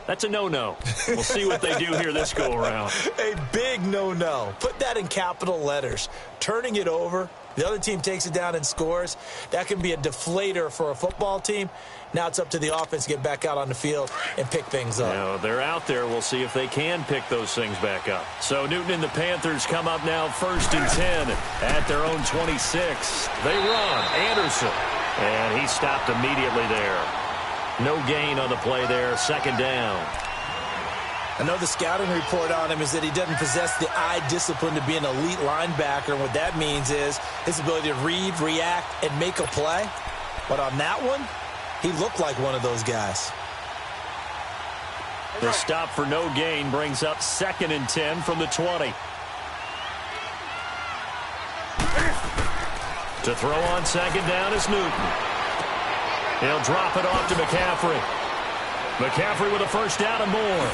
Speaker 1: That's a no-no. We'll see what they do here this go-around.
Speaker 2: A big no-no. Put that in capital letters. Turning it over, the other team takes it down and scores. That can be a deflator for a football team. Now it's up to the offense to get back out on the field and pick things up.
Speaker 1: Now, they're out there. We'll see if they can pick those things back up. So Newton and the Panthers come up now 1st and 10 at their own 26. They run. Anderson. And he stopped immediately there. No gain on the play there. 2nd down.
Speaker 2: I know the scouting report on him is that he doesn't possess the eye discipline to be an elite linebacker. And what that means is his ability to read, react, and make a play. But on that one, he looked like one of those guys.
Speaker 1: The stop for no gain brings up 2nd and 10 from the 20. To throw on 2nd down is Newton. He'll drop it off to McCaffrey. McCaffrey with a 1st down and more.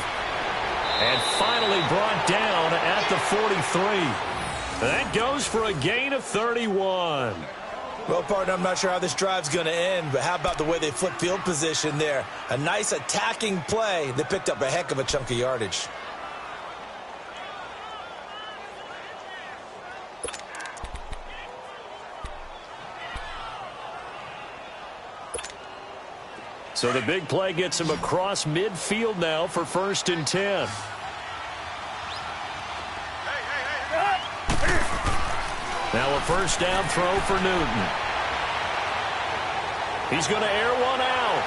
Speaker 1: And finally brought down at the 43. That goes for a gain of 31.
Speaker 2: Well, partner, I'm not sure how this drive's going to end, but how about the way they flip field position there? A nice attacking play that picked up a heck of a chunk of yardage.
Speaker 1: So the big play gets him across midfield now for 1st and 10. Now a 1st down throw for Newton. He's going to air one out.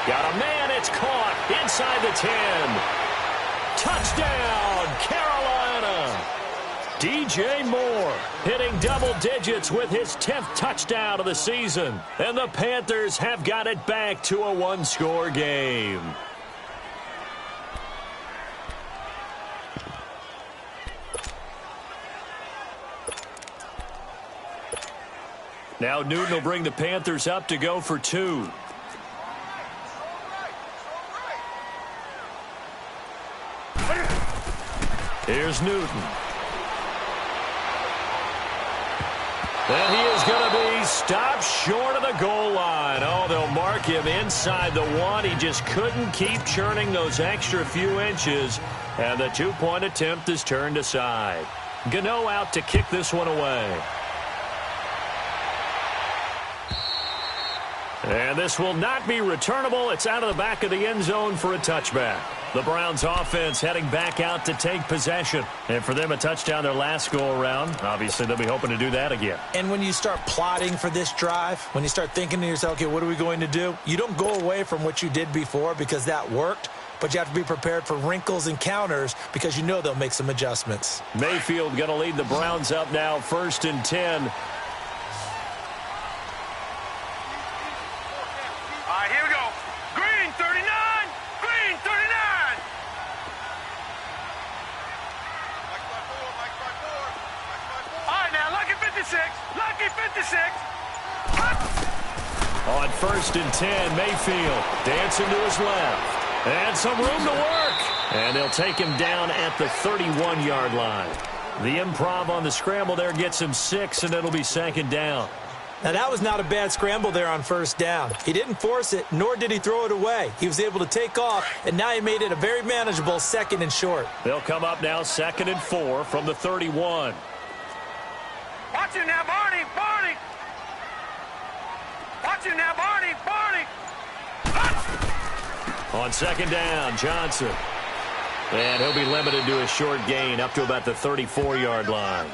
Speaker 1: Got a man. It's caught inside the 10. Touchdown, Carolina. DJ Moore hitting double digits with his 10th touchdown of the season. And the Panthers have got it back to a 1-score game. Now Newton will bring the Panthers up to go for 2. Here's Newton. And he is going to be stopped short of the goal line. Oh, they'll mark him inside the 1. He just couldn't keep churning those extra few inches. And the 2-point attempt is turned aside. Gano out to kick this one away. And this will not be returnable. It's out of the back of the end zone for a touchback. The Browns offense heading back out to take possession. And for them, a touchdown their last go-around. Obviously, they'll be hoping to do that again.
Speaker 2: And when you start plotting for this drive, when you start thinking to yourself, okay, what are we going to do? You don't go away from what you did before because that worked. But you have to be prepared for wrinkles and counters because you know they'll make some adjustments.
Speaker 1: Mayfield going to lead the Browns up now, 1st and 10.
Speaker 3: Here we go. Green 39. Green 39. All right, now, Lucky 56. Lucky 56.
Speaker 1: On 1st and 10, Mayfield dancing to his left. And some room to work. And they'll take him down at the 31-yard line. The improv on the scramble there gets him 6, and it'll be 2nd down.
Speaker 2: Now, that was not a bad scramble there on 1st down. He didn't force it, nor did he throw it away. He was able to take off, and now he made it a very manageable 2nd and short.
Speaker 1: They'll come up now 2nd and 4 from the 31.
Speaker 3: Watch it now, Barney. Barney. Watch it now, Barney. Barney.
Speaker 1: On 2nd down, Johnson. And he'll be limited to a short gain up to about the 34-yard line.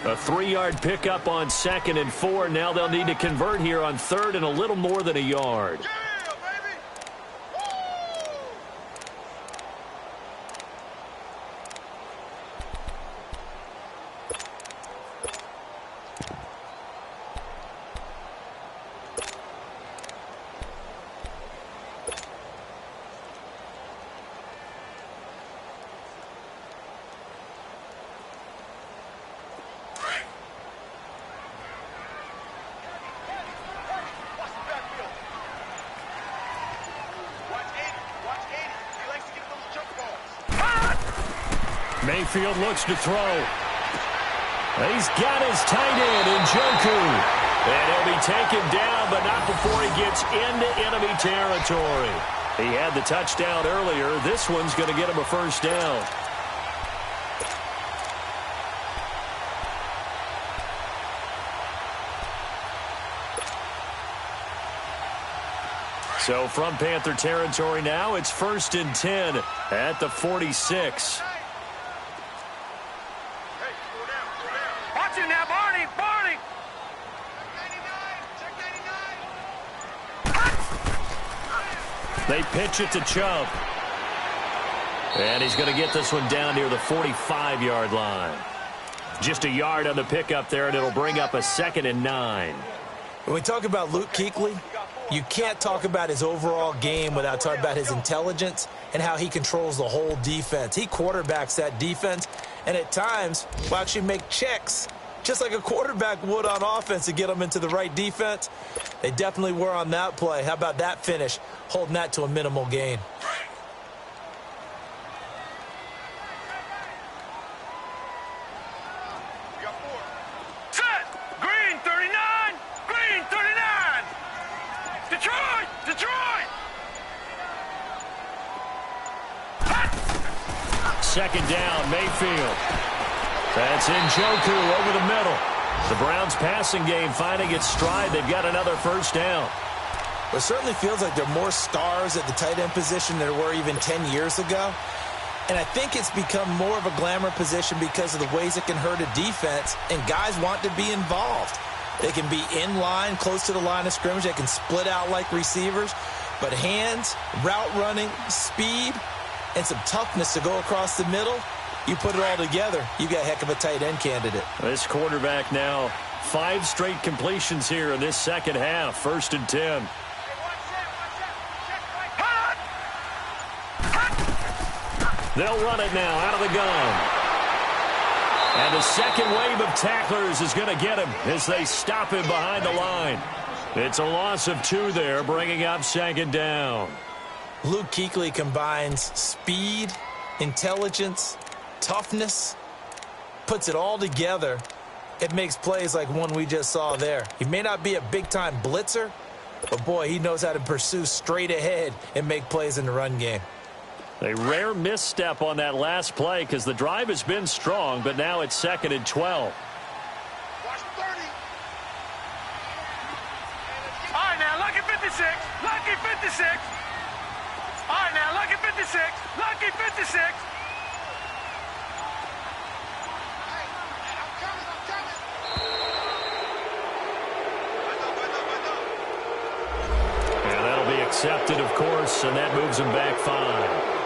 Speaker 1: A 3-yard pickup on 2nd and 4. Now they'll need to convert here on 3rd and a little more than a yard. Mayfield looks to throw. He's got his tight end, Njoku. And he'll be taken down, but not before he gets into enemy territory. He had the touchdown earlier. This one's going to get him a 1st down. So from Panther territory now, it's 1st and 10 at the 46.
Speaker 3: Watch it now, Barney. Barney.
Speaker 1: They pitch it to Chubb. And he's going to get this one down near the 45-yard line. Just a yard on the pickup there, and it'll bring up a 2nd and 9.
Speaker 2: When we talk about Luke Kuechly, you can't talk about his overall game without talking about his intelligence and how he controls the whole defense. He quarterbacks that defense, and at times will actually make checks, just like a quarterback would on offense to get them into the right defense. They definitely were on that play. How about that finish, holding that to a minimal gain?
Speaker 3: Set. Green 39. Green 39. Detroit. Detroit.
Speaker 1: 2nd down, Mayfield. That's Njoku over the middle. The Browns passing game finding its stride. They've got another 1st down.
Speaker 2: Well, it certainly feels like there are more stars at the tight end position than there were even 10 years ago. And I think it's become more of a glamour position because of the ways it can hurt a defense, and guys want to be involved. They can be in line, close to the line of scrimmage. They can split out like receivers. But hands, route running, speed, and some toughness to go across the middle, you put it all together, you got a heck of a tight end candidate.
Speaker 1: This quarterback now 5 straight completions here in this 2nd half. 1st and 10. They'll run it now out of the gun. And the second wave of tacklers is going to get him as they stop him behind the line. It's a loss of 2 there, bringing up second down.
Speaker 2: Luke Kuechly combines speed, intelligence, toughness, puts it all together. It makes plays like one we just saw there. He may not be a big-time blitzer, but, boy, he knows how to pursue straight ahead and make plays in the run game.
Speaker 1: A rare misstep on that last play because the drive has been strong, but now it's 2nd and 12.
Speaker 3: Watch 30. All right, now, lucky 56. Lucky 56. All right, now, lucky 56. Lucky 56.
Speaker 1: And that'll be accepted, of course, and that moves him back 5.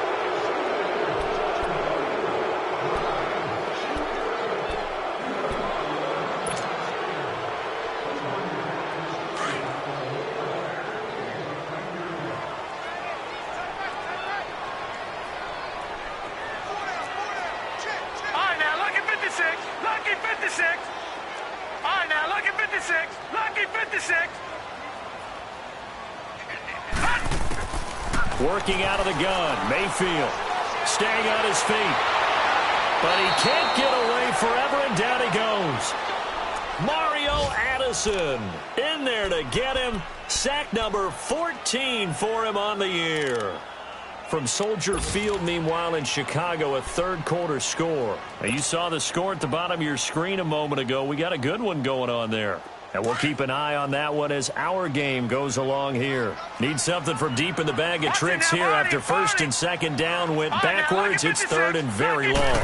Speaker 1: Working out of the gun, Mayfield staying on his feet. But he can't get away forever, and down he goes. Mario Addison in there to get him. Sack number 14 for him on the year. From Soldier Field, meanwhile, in Chicago, a third-quarter score. Now, you saw the score at the bottom of your screen a moment ago. We got a good one going on there. And we'll keep an eye on that one as our game goes along here. Need something from deep in the bag of tricks here after first and second down went backwards. It's third and very long.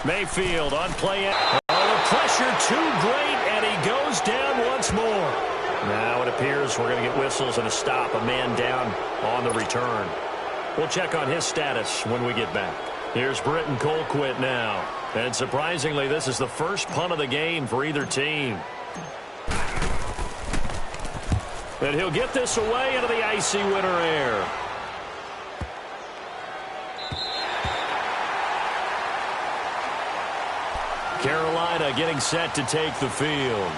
Speaker 1: Mayfield on play. Oh, the pressure too great, and he goes down once more. Now it appears we're going to get whistles and a stop. A man down on the return. We'll check on his status when we get back. Here's Britton Colquitt now. And surprisingly, this is the first punt of the game for either team. And he'll get this away into the icy winter air. Carolina getting set to take the field.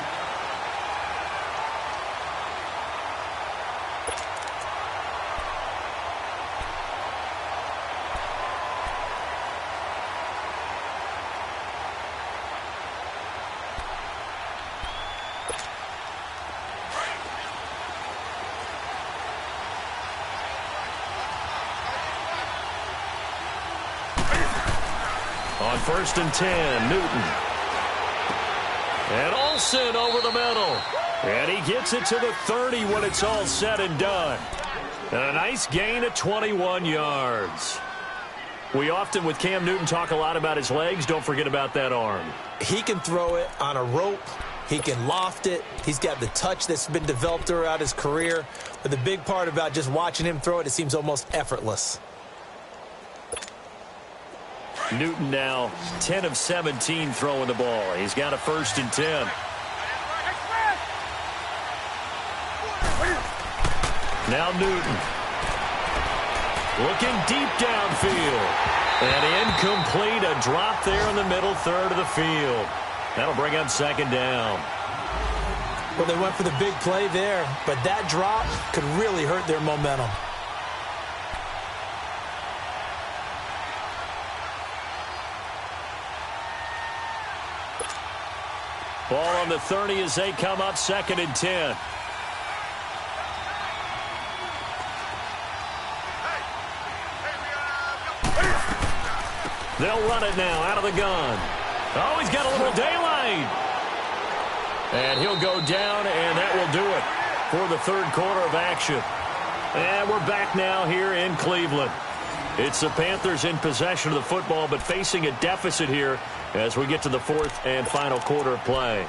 Speaker 1: On 1st and 10, Newton. And Olsen over the middle. And he gets it to the 30 when it's all said and done. And a nice gain of 21 yards. We often, with Cam Newton, talk a lot about his legs. Don't forget about that arm.
Speaker 2: He can throw it on a rope. He can loft it. He's got the touch that's been developed throughout his career. But the big part about just watching him throw it, it seems almost effortless.
Speaker 1: Newton now 10 of 17 throwing the ball. He's got a 1st and 10. Now Newton. Looking deep downfield. And incomplete. A drop there in the middle third of the field. That'll bring up 2nd down.
Speaker 2: Well, they went for the big play there, but that drop could really hurt their momentum.
Speaker 1: Ball on the 30 as they come up 2nd and 10. They'll run it now out of the gun. Oh, he's got a little daylight. And he'll go down, and that will do it for the third quarter of action. And we're back now here in Cleveland. It's the Panthers in possession of the football, but facing a deficit here as we get to the 4th and final quarter of play.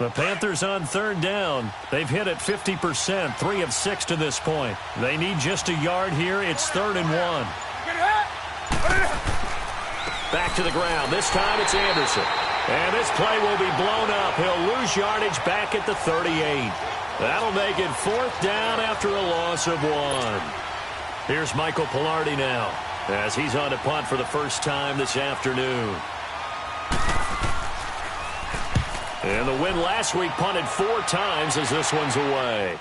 Speaker 1: The Panthers on third down. They've hit it 50%, 3 of 6 to this point. They need just a yard here. It's 3rd and 1. Back to the ground. This time it's Anderson. And this play will be blown up. He'll lose yardage back at the 38. That'll make it 4th down after a loss of 1. Here's Michael Palardy now as he's on to punt for the first time this afternoon. And the win last week punted 4 times as this one's away.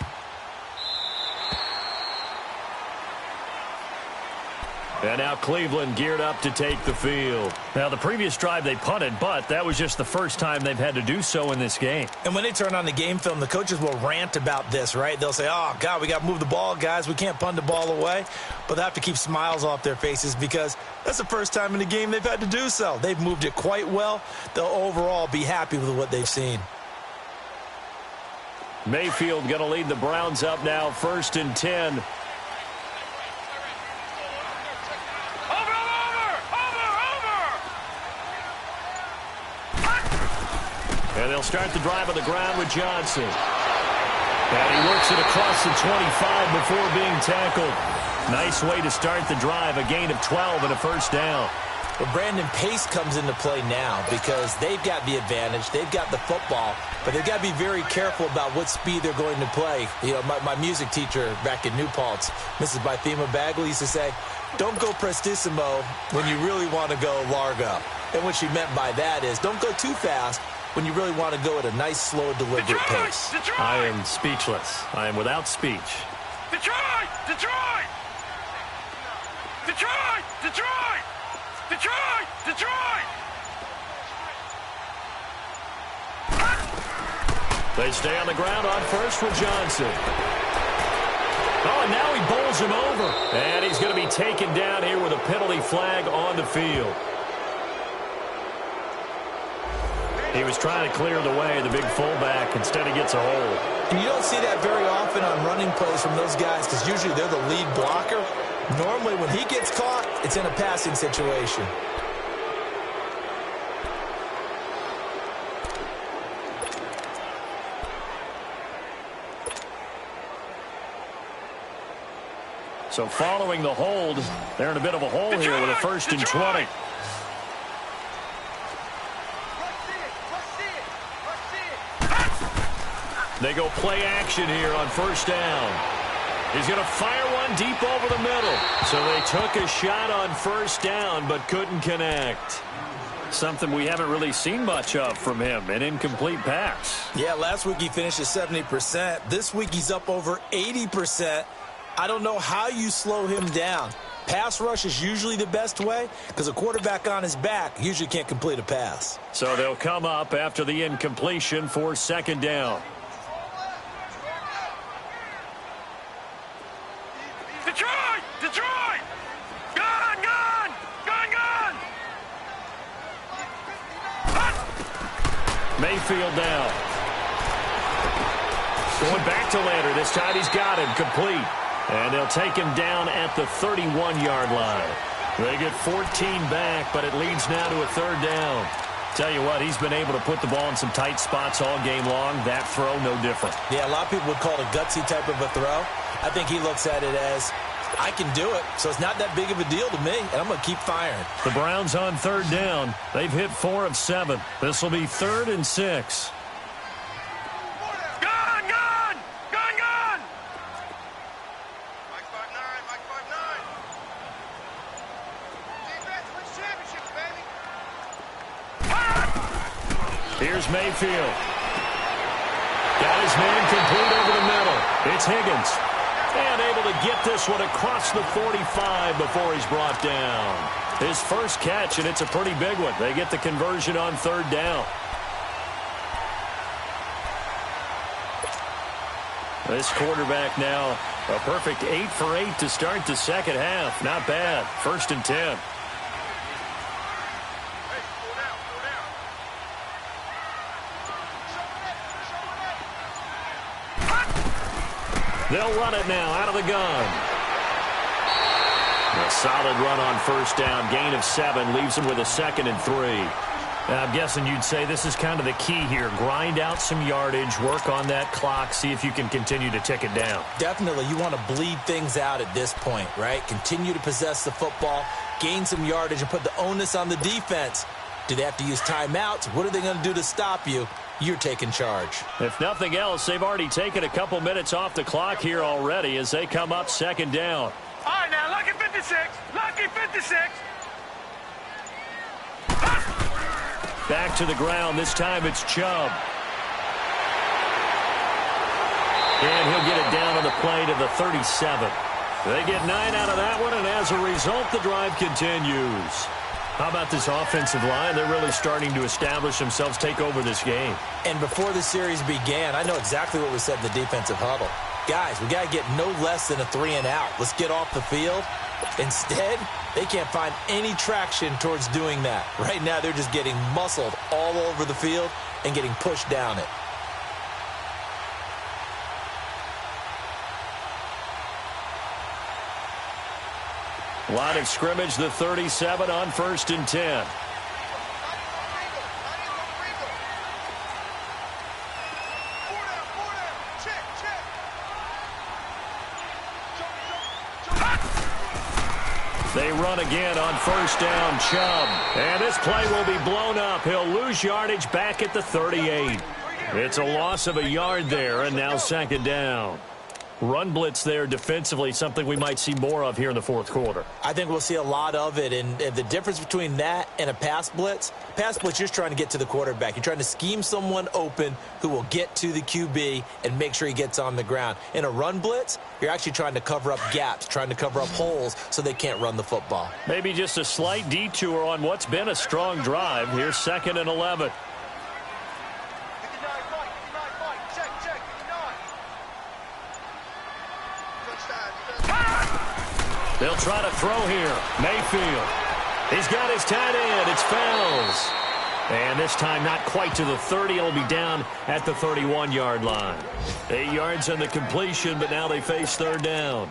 Speaker 1: And now Cleveland geared up to take the field. Now, the previous drive they punted, but that was just the first time they've had to do so in this game.
Speaker 2: And when they turn on the game film, the coaches will rant about this, right? They'll say, oh, God, we got to move the ball, guys. We can't punt the ball away. But they have to keep smiles off their faces because that's the first time in the game they've had to do so. They've moved it quite well. They'll overall be happy with what they've seen.
Speaker 1: Mayfield going to lead the Browns up now, 1st and 10. And they'll start the drive on the ground with Johnson. And he works it across the 25 before being tackled. Nice way to start the drive, a gain of 12 and a 1st down.
Speaker 2: Well, Brandon, pace comes into play now because they've got the advantage. They've got the football, but they've got to be very careful about what speed they're going to play. You know, my music teacher back in New Paltz, Mrs. Bythema Bagley, used to say, don't go prestissimo when you really want to go largo. And what she meant by that is don't go too fast when you really want to go at a nice, slow, deliberate pace.
Speaker 3: Detroit!
Speaker 1: I am speechless. I am without speech.
Speaker 3: Detroit! Detroit! Detroit! Detroit! Detroit! Detroit!
Speaker 1: They stay on the ground on first with Johnson. Oh, and now he bowls him over. And he's going to be taken down here with a penalty flag on the field. He was trying to clear the way, the big fullback. Instead, he gets a hold.
Speaker 2: And you don't see that very often on running plays from those guys because usually they're the lead blocker. Normally, when he gets caught, it's in a passing situation.
Speaker 1: So following the hold, they're in a bit of a hole here with a 1st and 20. They go play action here on 1st down. He's going to fire one deep over the middle. So they took a shot on 1st down but couldn't connect. Something we haven't really seen much of from him, an incomplete pass.
Speaker 2: Yeah, last week he finished at 70%. This week he's up over 80%. I don't know how you slow him down. Pass rush is usually the best way because a quarterback on his back usually can't complete a pass.
Speaker 1: So they'll come up after the incompletion for 2nd down.
Speaker 3: Detroit! Detroit! Gun! Gun! Gun! Gun!
Speaker 1: Mayfield down. Going back to Lander. This time he's got him complete. And they'll take him down at the 31-yard line. They get 14 back, but it leads now to a 3rd down. Tell you what, he's been able to put the ball in some tight spots all game long. That throw, no different.
Speaker 2: Yeah, a lot of people would call it a gutsy type of a throw. I think he looks at it as, I can do it, so it's not that big of a deal to me, and I'm going to keep firing.
Speaker 1: The Browns on 3rd down. They've hit 4 of 7. This will be 3rd and 6.
Speaker 3: Gun! Gun! Gun! Gun!
Speaker 4: Mike 5'9", Mike 5'9". Defense wins championships, baby.
Speaker 1: Here's Mayfield. Got his man complete over the middle. It's Higgins. And able to get this one across the 45 before he's brought down. His first catch, and it's a pretty big one. They get the conversion on 3rd down. This quarterback now, a perfect 8 for 8 to start the 2nd half. Not bad. 1st and 10. They'll run it now out of the gun. A solid run on 1st down. Gain of 7 leaves them with a 2nd and 3. I'm guessing you'd say this is kind of the key here. Grind out some yardage, work on that clock, see if you can continue to tick it down.
Speaker 2: Definitely. You want to bleed things out at this point, right? Continue to possess the football, gain some yardage, and put the onus on the defense. Do they have to use timeouts? What are they going to do to stop you? You're taking charge.
Speaker 1: If nothing else, they've already taken a couple minutes off the clock here already as they come up second down.
Speaker 3: All right, now, lucky 56. Lucky 56.
Speaker 1: Back to the ground. This time it's Chubb. And he'll get it down on the play to the 37. They get 9 out of that one, and as a result, the drive continues. How about this offensive line? They're really starting to establish themselves, take over this game.
Speaker 2: And before the series began, I know exactly what we said in the defensive huddle. Guys, we got to get no less than a 3-and-out. Let's get off the field. Instead, they can't find any traction towards doing that. Right now, they're just getting muscled all over the field and getting pushed down it.
Speaker 1: Line of scrimmage, the 37 on 1st and 10. They run again on 1st down, Chubb. And this play will be blown up. He'll lose yardage back at the 38. It's a loss of a yard there, and now 2nd down. Run blitz there defensively, something we might see more of here in the 4th quarter.
Speaker 2: I think we'll see a lot of it, and the difference between that and a pass blitz, you're just trying to get to the quarterback. You're trying to scheme someone open who will get to the QB and make sure he gets on the ground. In a run blitz, you're actually trying to cover up gaps, trying to cover up holes so they can't run the football.
Speaker 1: Maybe just a slight detour on what's been a strong drive. Here's 2nd and 11. They'll try to throw here. Mayfield. He's got his tight end. It's Fells. And this time not quite to the 30. It'll be down at the 31-yard line. 8 yards on the completion, but now they face 3rd down.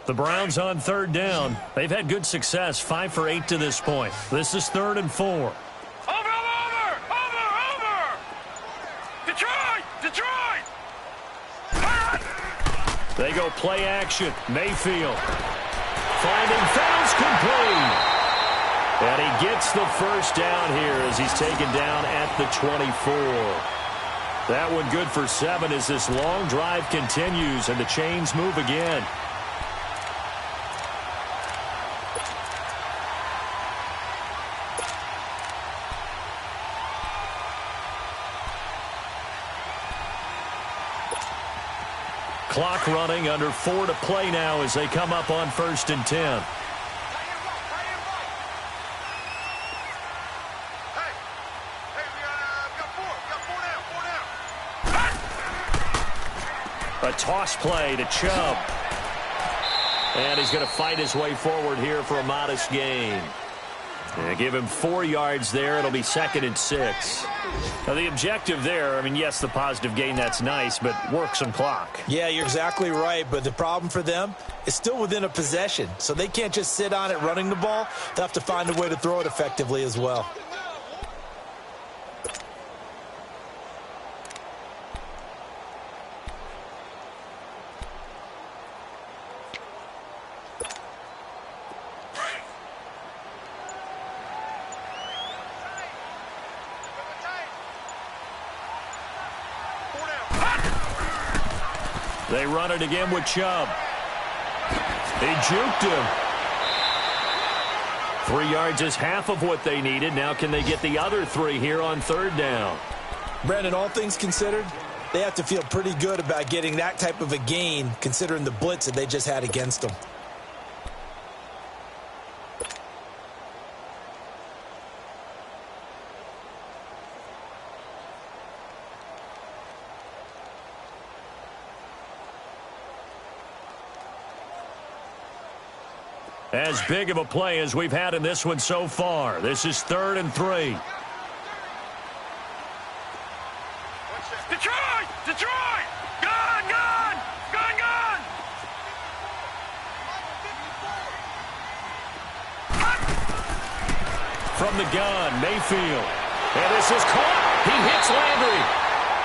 Speaker 1: The Browns on 3rd down. They've had good success, 5 for 8 to this point. This is 3rd and 4.
Speaker 3: Over! Detroit!
Speaker 1: They go play action. Mayfield. Finding Fells complete. And he gets the 1st down here as he's taken down at the 24. That one good for 7 as this long drive continues and the chains move again. Clock running, under 4 to play now as they come up on 1st and 10. A toss play to Chubb. And he's going to fight his way forward here for a modest gain. Yeah, give him 4 yards there. It'll be 2nd and 6. Now, the objective there, I mean, yes, the positive gain, that's nice, but work some clock.
Speaker 2: Yeah, you're exactly right, but the problem for them is still within a possession, so they can't just sit on it running the ball. They'll have to find a way to throw it effectively as well.
Speaker 1: They run it again with Chubb. He juked him. 3 yards is half of what they needed. Now can they get the other 3 here on 3rd down?
Speaker 2: Brandon, all things considered, they have to feel pretty good about getting that type of a gain considering the blitz that they just had against them.
Speaker 1: As big of a play as we've had in this one so far. This is 3rd and 3.
Speaker 3: Detroit! Detroit! Gun! Gun! Gun! Gun!
Speaker 1: From the gun, Mayfield. And this is caught. He hits Landry.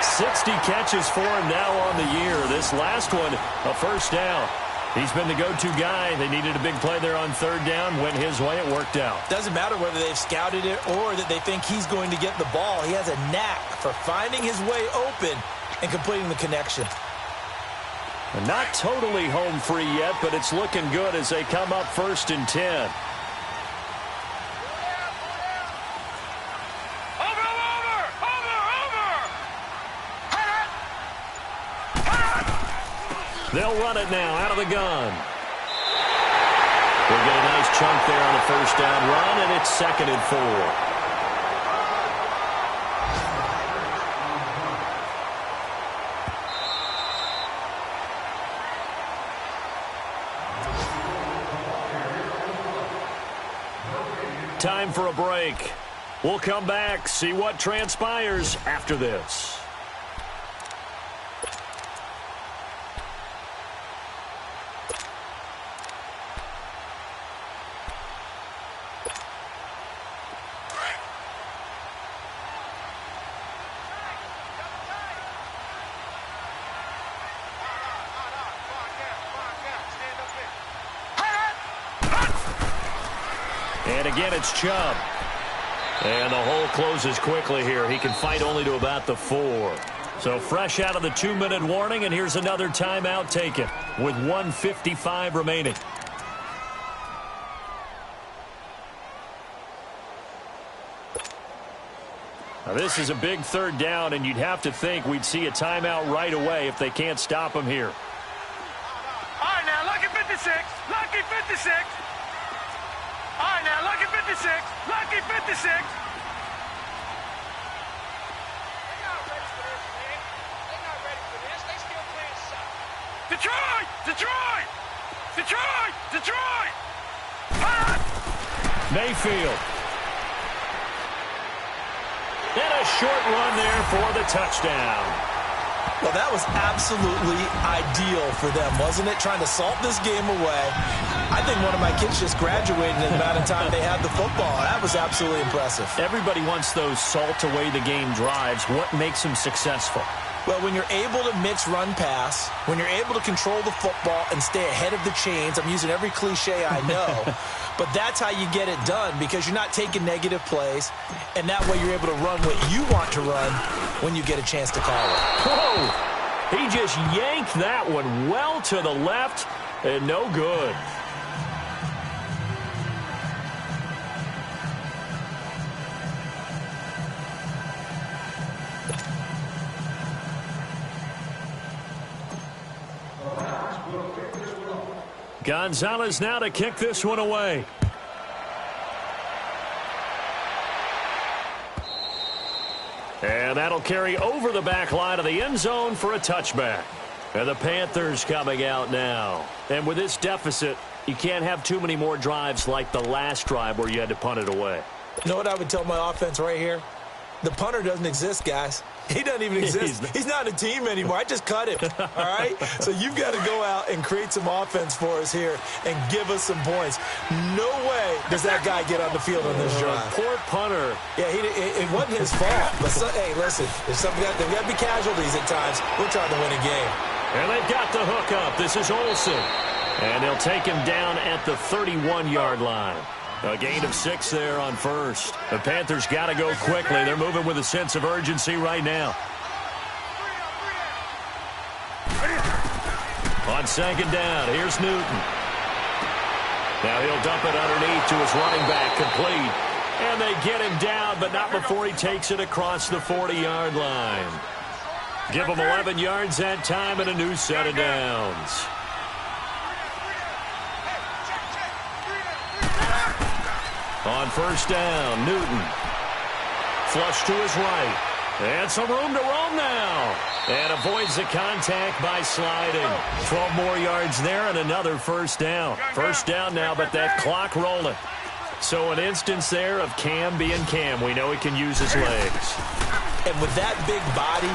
Speaker 1: 60 catches for him now on the year. This last one, a first down. He's been the go-to guy. They needed a big play there on 3rd down. Went his way. It worked out.
Speaker 2: Doesn't matter whether they've scouted it or that they think he's going to get the ball. He has a knack for finding his way open and completing the connection.
Speaker 1: Not totally home free yet, but it's looking good as they come up 1st and 10. They'll run it now out of the gun. We'll get a nice chunk there on a first down run, and it's 2nd and 4. Time for a break. We'll come back, see what transpires after this. And again, it's Chubb. And the hole closes quickly here. He can fight only to about the 4. So fresh out of the 2-minute warning, and here's another timeout taken with 1:55 remaining. Now this is a big 3rd down, and you'd have to think we'd see a timeout right away if they can't stop him here.
Speaker 3: All right, now, lucky 56. Lucky 56. All right, now, lucky 56. Lucky 56. They're
Speaker 4: not ready for this, man. They're not ready for this. They still playing soccer.
Speaker 3: Detroit! Detroit! Detroit! Detroit!
Speaker 1: Mayfield. And a short run there for the touchdown.
Speaker 2: Well, that was absolutely ideal for them, wasn't it? Trying to salt this game away. I think one of my kids just graduated in the amount of time they had the football. That was absolutely impressive.
Speaker 1: Everybody wants those salt-away-the-game drives. What makes them successful?
Speaker 2: Well, when you're able to mix run-pass, when you're able to control the football and stay ahead of the chains, I'm using every cliche I know, but that's how you get it done because you're not taking negative plays, and that way you're able to run what you want to run when you get a chance to call it.
Speaker 1: Whoa! He just yanked that one well to the left, and no good. Gonzalez now to kick this one away. And that'll carry over the back line of the end zone for a touchback. And the Panthers coming out now. And with this deficit, you can't have too many more drives like the last drive where you had to punt it away.
Speaker 2: You know what I would tell my offense right here? The punter doesn't exist, guys. He doesn't even exist. He's not a team anymore. I just cut him, all right? So you've got to go out and create some offense for us here and give us some points. No way does that guy get on the field on this drive.
Speaker 1: Poor punter.
Speaker 2: Yeah, it wasn't his fault. But, hey, listen, there's got to be casualties at times. We're trying to win a game.
Speaker 1: And they've got the hook up. This is Olsen. And they'll take him down at the 31-yard line. A gain of 6 there on first. The Panthers got to go quickly. They're moving with a sense of urgency right now. On 2nd down, here's Newton. Now he'll dump it underneath to his running back, complete. And they get him down, but not before he takes it across the 40-yard line. Give him 11 yards that time and a new set of downs. On 1st down, Newton. Flush to his right. And some room to roam now. And avoids the contact by sliding. 12 more yards there and another first down. First down now, but that clock rolling. So an instance there of Cam being Cam. We know he can use his legs.
Speaker 2: And with that big body,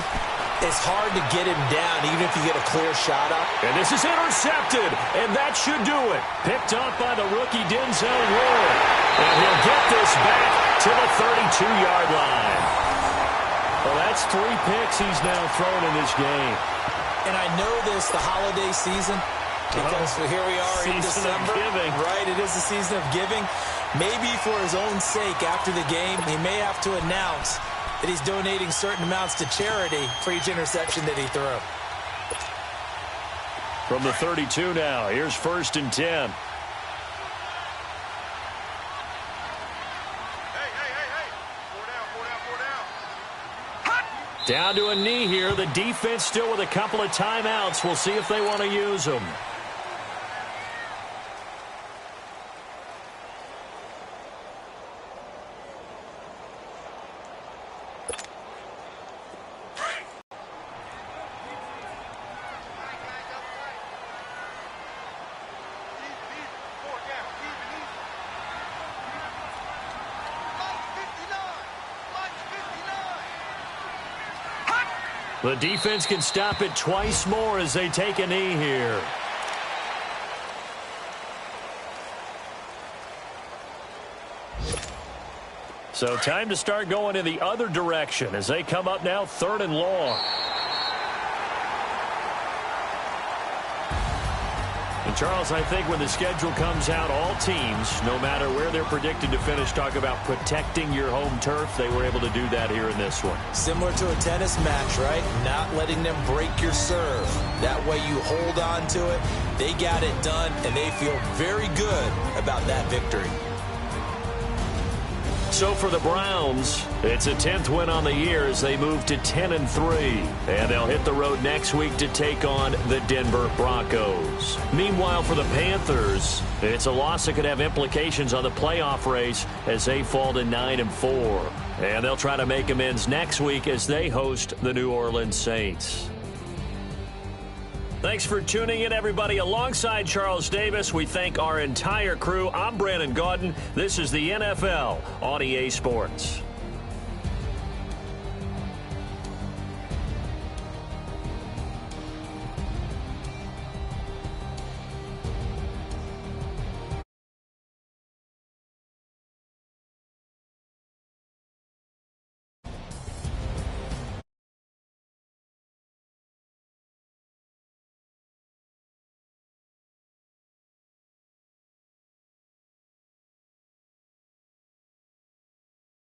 Speaker 2: it's hard to get him down, even if you get a clear shot up.
Speaker 1: And this is intercepted, and that should do it. Picked up by the rookie Denzel Ward. And he'll get this back to the 32-yard line. Well, that's 3 picks he's now thrown in this game.
Speaker 2: And I know this, the holiday season, because here we are in December. Right, it is the season of giving. Maybe for his own sake, after the game, he may have to announce that he's donating certain amounts to charity for each interception that he threw.
Speaker 1: From the 32 now, here's 1st and 10. Down to a knee here. The defense still with a couple of timeouts. We'll see if they want to use them. The defense can stop it twice more as they take a knee here. So time to start going in the other direction as they come up now 3rd and long. And Charles, I think when the schedule comes out, all teams, no matter where they're predicted to finish, talk about protecting your home turf. They were able to do that here in this one.
Speaker 2: Similar to a tennis match, right? Not letting them break your serve. That way you hold on to it. They got it done, and they feel very good about that victory.
Speaker 1: So for the Browns, it's a 10th win on the year as they move to 10-3. And they'll hit the road next week to take on the Denver Broncos. Meanwhile, for the Panthers, it's a loss that could have implications on the playoff race as they fall to 9-4. And they'll try to make amends next week as they host the New Orleans Saints. Thanks for tuning in, everybody. Alongside Charles Davis, we thank our entire crew. I'm Brandon Gaudin. This is the NFL on EA Sports.